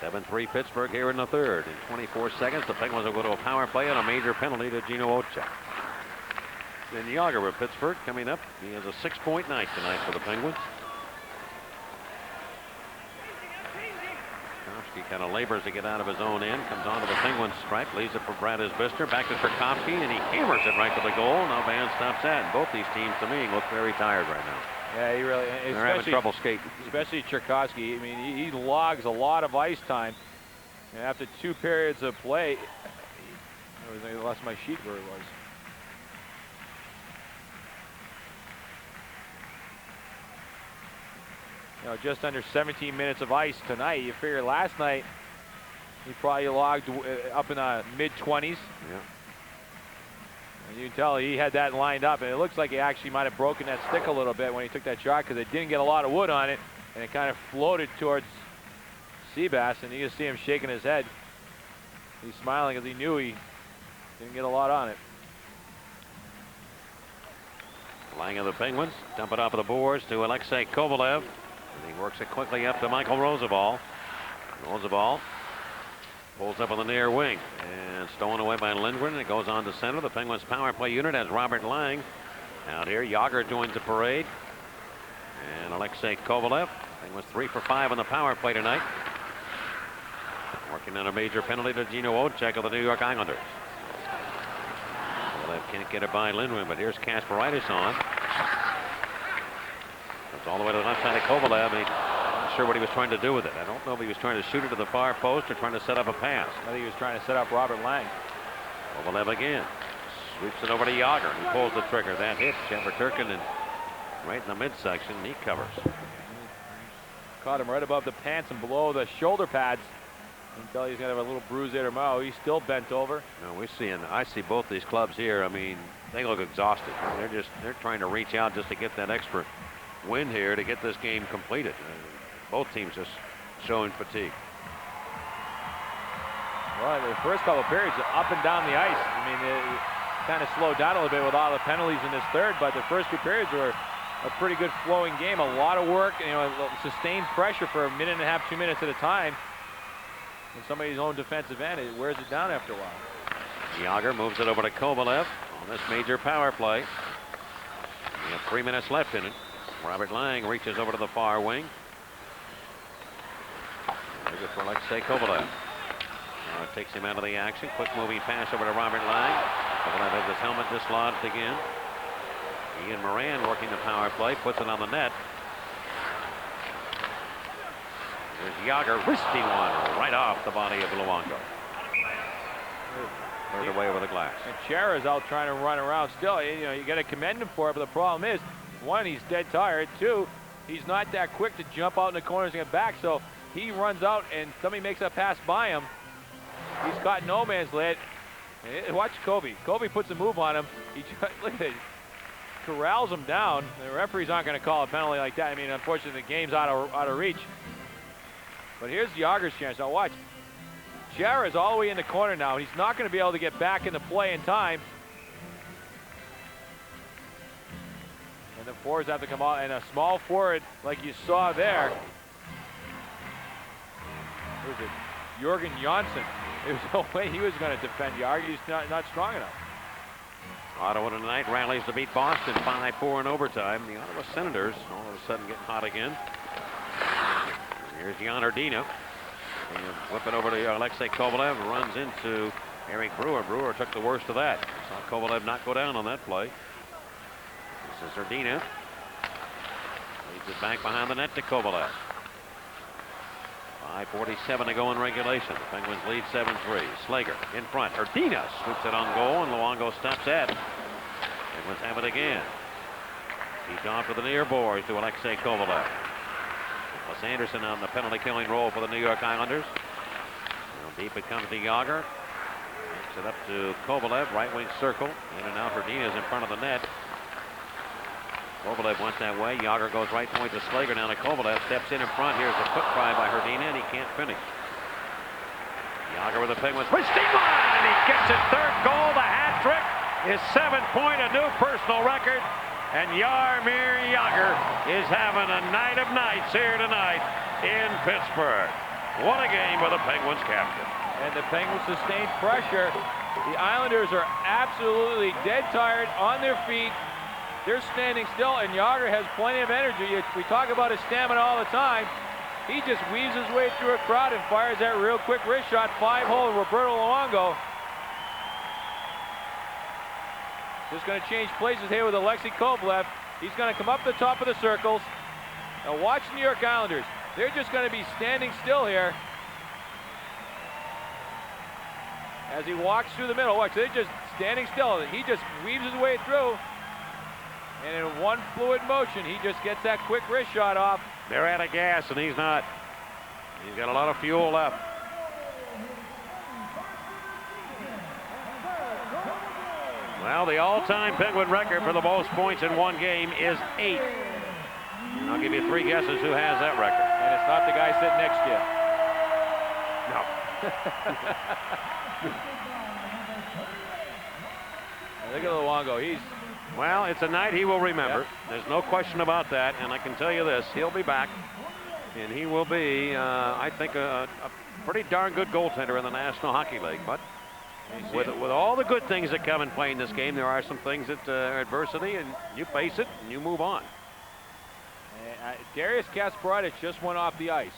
7-3 Pittsburgh here in the third. In 24 seconds, the Penguins will go to a power play and a major penalty to Gino Ocek. Then Jagr of Pittsburgh coming up. He has a 6-point night tonight for the Penguins. Kind of labors to get out of his own end, comes onto the Penguins stripe, leaves it for Brad Isbister, back to Tchaikovsky, and he hammers it right to the goal. Now Van stops that, and both these teams to me look very tired right now. Yeah, he really, they're having trouble skating. Especially Tchaikovsky. I mean, he logs a lot of ice time. And after 2 periods of play, I lost my sheet where it was. You know, just under 17 minutes of ice tonight. You figure last night he probably logged up in the mid-20s. Yeah. And you can tell he had that lined up, and it looks like he actually might have broken that stick a little bit when he took that shot, because it didn't get a lot of wood on it, and it kind of floated towards Seabass, and you can see him shaking his head. He's smiling because he knew he didn't get a lot on it. Flying of the Penguins, dump it off of the boards to Alexei Kovalev. And he works it quickly up to Michael Rozabal. Rozabal pulls up on the near wing and stolen away by Lindgren. It goes on to center. The Penguins power play unit has Robert Lang out here. Jagr joins the parade. And Alexei Kovalev. Penguins 3 for 5 on the power play tonight. Working on a major penalty to Gino Ocek of the New York Islanders. Kovalev can't get it by Lindgren, but here's Kasparaitis on. All the way to the left side of Kovalev, and he's not sure what he was trying to do with it. I don't know if he was trying to shoot it to the far post or trying to set up a pass. I think he was trying to set up Robert Lang. Kovalev again. Sweeps it over to Jagr. He pulls the trigger. That hits Shepard Turkin and right in the midsection. He covers. Caught him right above the pants and below the shoulder pads. You can tell he's going to have a little bruise there tomorrow. He's still bent over. No, I see both these clubs here. I mean, they look exhausted. They're trying to reach out just to get that extra win here to get this game completed. Both teams just showing fatigue. Well, the first couple of periods up and down the ice. I mean, it kind of slowed down a little bit with all the penalties in this third, but the first two periods were a pretty good flowing game. A lot of work, sustained pressure for a minute and a half, 2 minutes at a time. And somebody's own defensive end, it wears it down after a while. Jagr moves it over to Kovalev on this major power play. We have 3 minutes left in it. Robert Lang reaches over to the far wing. Very good for Alexei Kovalev. Now it takes him out of the action. Quick moving pass over to Robert Lang. Kovalev has his helmet dislodged again. Ian Moran working the power play, puts it on the net. There's Jagr wristing one right off the body of Luongo. Third away over the glass. And Chara's out trying to run around still. You got to commend him for it, but the problem is, one, he's dead tired. Two, he's not that quick to jump out in the corners and get back. So he runs out and somebody makes a pass by him. He's caught no man's land. Watch Kobe. Kobe puts a move on him. Look at it. Corrals him down. The referees aren't going to call a penalty like that. I mean, unfortunately, the game's out of reach. But here's Jagr's chance. Now watch. Jara is all the way in the corner now. He's not going to be able to get back into play in time. And the forwards have to come out, and a small forward like you saw there. Who is it? Jürgen Jonsson. There's no way he was going to defend Jagr. He's not strong enough. Ottawa tonight rallies to beat Boston 5-4 in overtime. The Ottawa Senators all of a sudden getting hot again. Here's Jan Urdina. Whip it over to Alexei Kovalev. Runs into Eric Brewer. Brewer took the worst of that. Saw Kovalev not go down on that play. This is Urdina. Leads it back behind the net to Kovalev. 5:47 to go in regulation. The Penguins lead 7-3. Slager in front. Urdina swoops it on goal, and Luongo stops it. Penguins have it again. He's off to the near boards to Alexei Kovalev. Wes Anderson on the penalty killing role for the New York Islanders. Now deep it comes to Jagr. Takes it up to Kovalev, right wing circle. In and out. Urdina's in front of the net. Kovalev went that way. Jagr goes right point to Slager. Now to Kovalev. Steps in front. Here's a quick try by Urdina, and he can't finish. Jagr with the Penguins. Wristing one, and he gets his third goal. The hat trick. His 7th point, a new personal record. And Jaromir Jagr is having a night of nights here tonight in Pittsburgh. What a game for the Penguins captain. And the Penguins sustained pressure. The Islanders are absolutely dead tired, on their feet. They're standing still, and Jagr has plenty of energy. We talk about his stamina all the time. He just weaves his way through a crowd and fires that real quick wrist shot, 5-hole, Roberto Luongo. Just going to change places here with Alexei Kovalev. He's going to come up the top of the circles. Now watch New York Islanders. They're just going to be standing still here as he walks through the middle. Watch, they're just standing still. He just weaves his way through. And in one fluid motion, he just gets that quick wrist shot off. They're out of gas, and he's not. He's got a lot of fuel left. Well, the all-time Penguin record for the most points in one game is 8. And I'll give you 3 guesses who has that record. And it's not the guy sitting next to you. No. Look at Luongo. Well, it's a night he will remember. Yep. There's no question about that. And I can tell you this, he'll be back. And he will be, I think, a pretty darn good goaltender in the National Hockey League. But with all the good things that come in playing this game, there are some things that are adversity, and you face it and you move on. Darius Kasparov just went off the ice.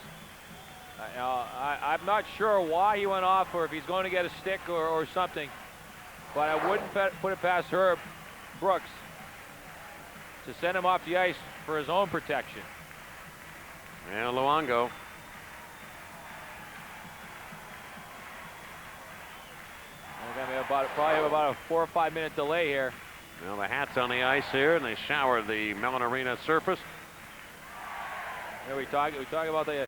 I'm not sure why he went off, or if he's going to get a stick or something, but I wouldn't put it past Herb Brooks to send him off the ice for his own protection. And Luongo. Probably about a 4 or 5 minute delay here. Well, the hat's on the ice here, and they showered the Mellon Arena surface. We talk about the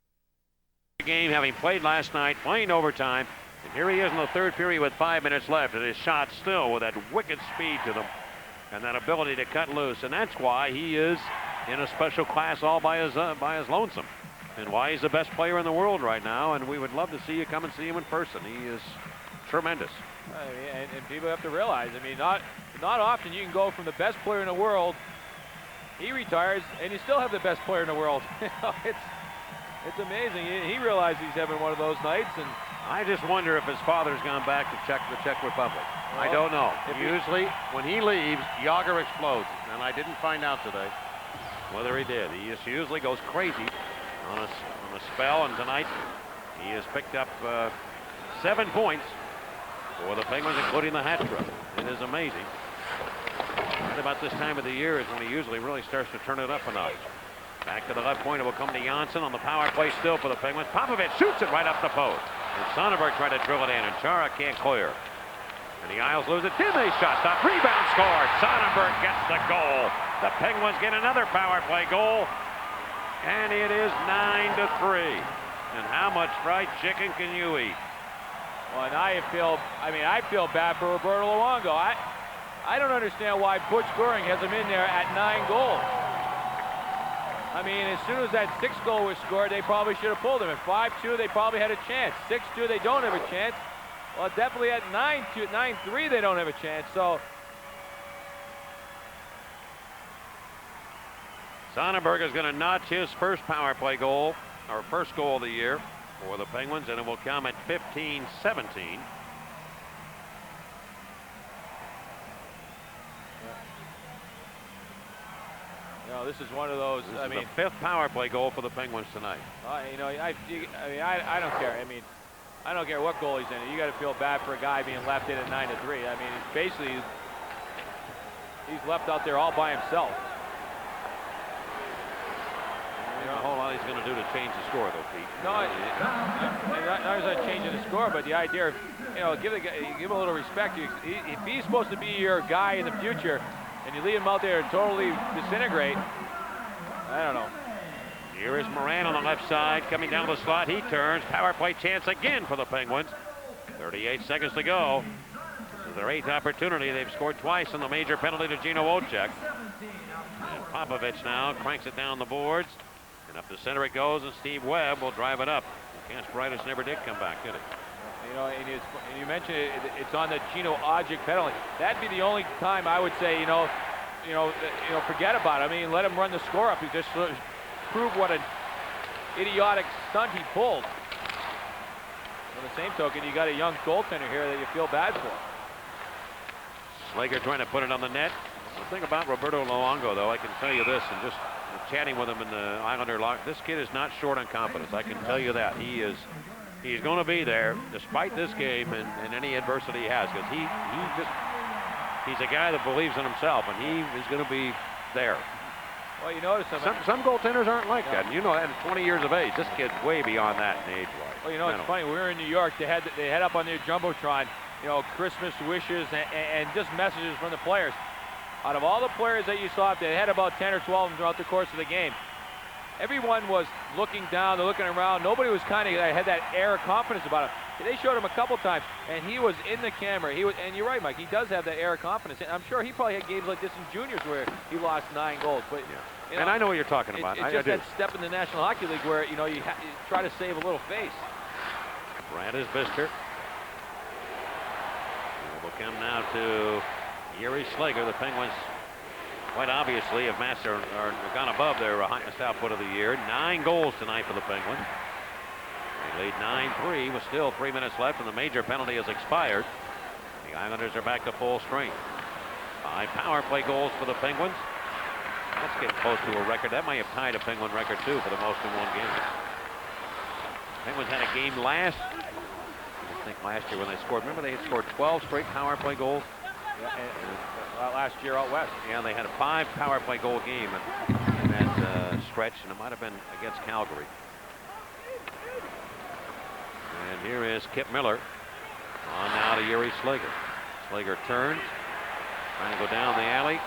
game, having played last night, playing overtime. And here he is in the third period with 5 minutes left, and his shot still with that wicked speed to them and that ability to cut loose. And that's why he is in a special class all by his lonesome, and why he's the best player in the world right now. And we would love to see you come and see him in person. He is tremendous. And people have to realize, I mean, not often you can go from the best player in the world, he retires, and you still have the best player in the world. It's amazing. He realized he's having one of those nights, and I just wonder if his father's gone back to the Czech Republic. Well, I don't know. Usually, when he leaves, Jagr explodes, and I didn't find out today whether he did. He just usually goes crazy on a spell, and tonight he has picked up 7 points for the Penguins, including the hat trick. It is amazing. Right about this time of the year is when he usually really starts to turn it up a notch. Back to the left point, it will come to Janssen on the power play still for the Penguins. Popovich shoots it right up the post. And Sonnenberg tried to drill it in, and Chara can't clear. And the Isles lose it. Tinley shot stop. Rebound scored. Sonnenberg gets the goal. The Penguins get another power play goal. And it is 9-3. And how much fried chicken can you eat? well, and I feel bad for Roberto Luongo. I don't understand why Butch Goring has him in there at 9 goals. I mean, as soon as that 6th goal was scored, they probably should have pulled him. At 5-2, they probably had a chance. 6-2, they don't have a chance. Well, definitely at 9-3, they don't have a chance. So Sonnenberg is going to notch his first power play goal, or first goal of the year for the Penguins, and it will come at 15-17. you know, this is one of those. This is the 5th power play goal for the Penguins tonight. You know, I don't care. I mean, I don't care what goal he's in. You got to feel bad for a guy being left in at 9-3. I mean, basically, he's left out there all by himself. You know, a whole lot he's going to do to change the score, though, Pete. No, not just changing the score, but the idea of, you know, give him a little respect. If he's supposed to be your guy in the future, and you leave him out there and totally disintegrate, I don't know. Here is Moran on the left side, coming down the slot. He turns. Power play chance again for the Penguins. 38 seconds to go. This is their 8th opportunity. They've scored twice on the major penalty to Gino Wojcik. And Popovich now cranks it down the boards. And up the center it goes, and Steve Webb will drive it up. Kasparaitis never did come back, did he? You know, and you mentioned it's on the Gino Wojcik penalty. That'd be the only time I would say, forget about it. I mean, let him run the score up. He just prove what an idiotic stunt he pulled. On the same token, you got a young goaltender here that you feel bad for. Slager trying to put it on the net. The thing about Roberto Luongo, though, I can tell you this, and just chatting with him in the Islander locker, this kid is not short on confidence. I can tell you that. He's going to be there despite this game and any adversity he has, because he's a guy that believes in himself, and he is going to be there. Well, you notice some goaltenders aren't like that. And you know that at 20 years of age, this kid's way beyond that in age-wise. Well, you know, it's funny. We were in New York. They had up on their jumbotron, you know, Christmas wishes and just messages from the players. Out of all the players that you saw, they had about 10 or 12 of them throughout the course of the game. Everyone was looking down, they're looking around. Nobody was had that air of confidence about him. They showed him a couple times, and he was in the camera. And you're right, Mike. He does have that air of confidence. And I'm sure he probably had games like this in juniors where he lost 9 goals. But yeah. You know, and I know what you're talking about. It's just that step in the National Hockey League where you try to save a little face. Brad is Bister. We'll come now to Yuri Slager. The Penguins, quite obviously, have gone above their highest output of the year. 9 goals tonight for the Penguins. They lead 9-3 with still 3 minutes left, and the major penalty has expired. The Islanders are back to full strength. 5 power play goals for the Penguins. That's getting close to a record. That might have tied a Penguin record, too, for the most in one game. Penguins had a game last year when they scored. Remember, they had scored 12 straight power play goals? Yeah, last year out west. Yeah, they had a 5 power play goal game in that stretch, and it might have been against Calgary. And here is Kip Miller on now to Yuri Slager. Slager turns, trying to go down the alley. And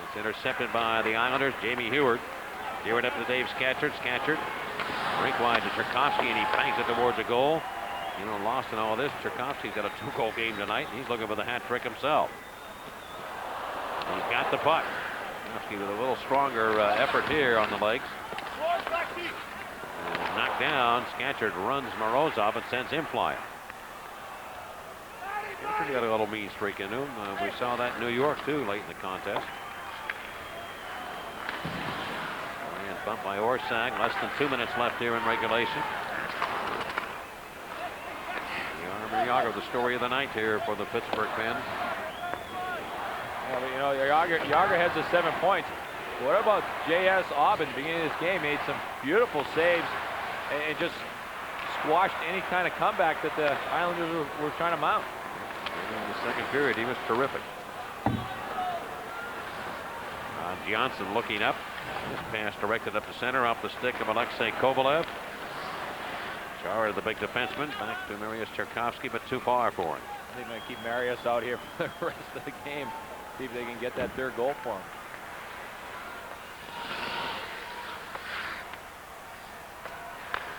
it's intercepted by the Islanders. Jamie Heward. Heward up to Dave Scatchard. Scatchard Rink wide to Tchaikovsky, and he bangs it towards a goal. You know, lost in all this, Tchaikovsky's got a 2-goal game tonight, and he's looking for the hat trick himself. He's got the puck. Tchaikovsky with a little stronger effort here on the legs. And knocked down. Scatchard runs Morozov and sends him flying. He got a little mean streak into him. We saw that in New York too late in the contest. And bumped by Orsak. Less than 2 minutes left here in regulation. Jaromir Jagr, the story of the night here for the Pittsburgh Pens. Yeah, but, you know, Jagr has the 7 points. What about J.S. Aubin beginning of this game? Made some beautiful saves and just squashed any kind of comeback that the Islanders were trying to mount. In the second period, he was terrific. Johnson looking up. This pass directed up the center off the stick of Alexei Kovalev. Chara, the big defenseman, back to Marius Tchaikovsky, but too far for him. I think they're going to keep Marius out here for the rest of the game. See if they can get that 3rd goal for him.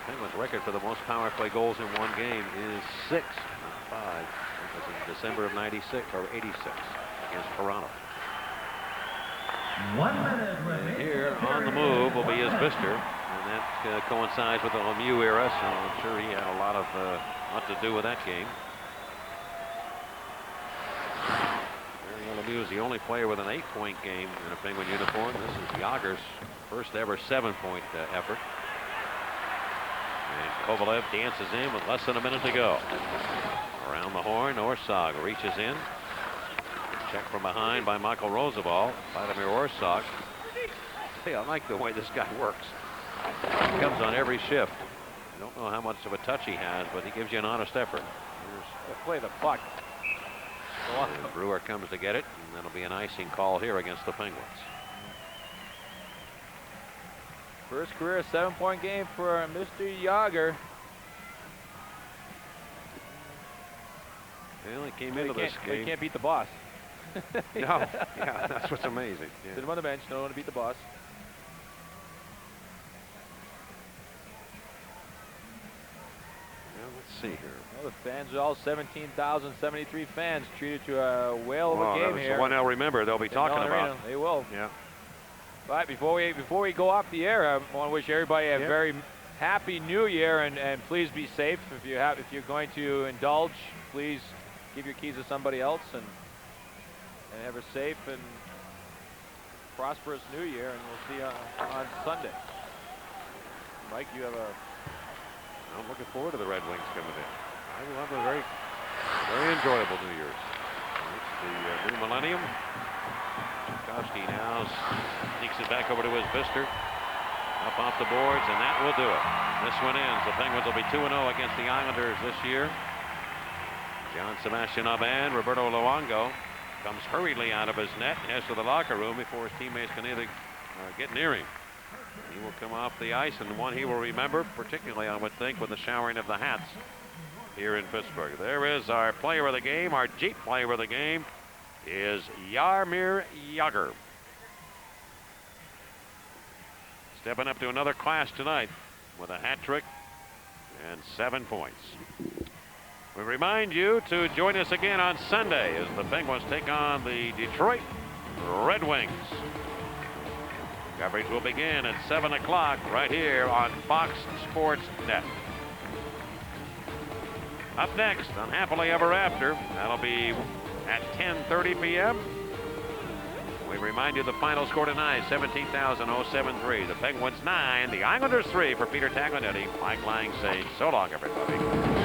Penguins' record for the most power play goals in one game is 6, not 5. It was in December of '96 or '86 against Toronto. 1 minute remaining. Here on the move will be Isbister, and that coincides with the Lemieux era, so I'm sure he had a lot to do with that game. Lemieux is the only player with an 8-point game in a Penguin uniform. This is Jagr's first ever 7-point effort. And Kovalev dances in with less than a minute to go. Around the horn, Orsak reaches in. Check from behind by Michael Rozabal. Vladimir Orsak. Hey, I like the way this guy works. He comes on every shift. I don't know how much of a touch he has, but he gives you an honest effort. Here's play the puck. And Brewer comes to get it, and that'll be an icing call here against the Penguins. First career 7-point game for Mr. Jagr. Well, he came into this game. He can't beat the boss. No, yeah, that's what's amazing. Yeah. Sit him on the bench, don't want to beat the boss. Well, let's see here. Well, the fans are all 17,073 fans treated to a whale of a game here. The one they'll remember. They'll be talking about. They will. Yeah. But before we go off the air, I want to wish everybody a very happy New Year, and please be safe. If you're going to indulge, please give your keys to somebody else, and have a safe and prosperous New Year. And we'll see you on Sunday. Mike, you have a. I'm looking forward to the Red Wings coming in. I will have a very enjoyable New Year's. It's the new millennium. Tchaikovsky now sneaks it back over to Isbister. Up off the boards, and that will do it. This one ends. The Penguins will be 2-0 against the Islanders this year. John Sebastian Aubin, Roberto Luongo comes hurriedly out of his net, heads to the locker room before his teammates can either get near him. He will come off the ice, and one he will remember, particularly I would think, with the showering of the hats here in Pittsburgh. There is our player of the game. Our Jeep player of the game is Jaromir Jagr. Stepping up to another class tonight with a hat trick and 7 points. We remind you to join us again on Sunday as the Penguins take on the Detroit Red Wings. Coverage will begin at 7 o'clock right here on Fox Sports Net. Up next on Happily Ever After, that'll be at 10:30 p.m. We remind you the final score tonight, 17,073. The Penguins 9, the Islanders 3 for Peter Taglianetti. Mike Lang saying so long, everybody.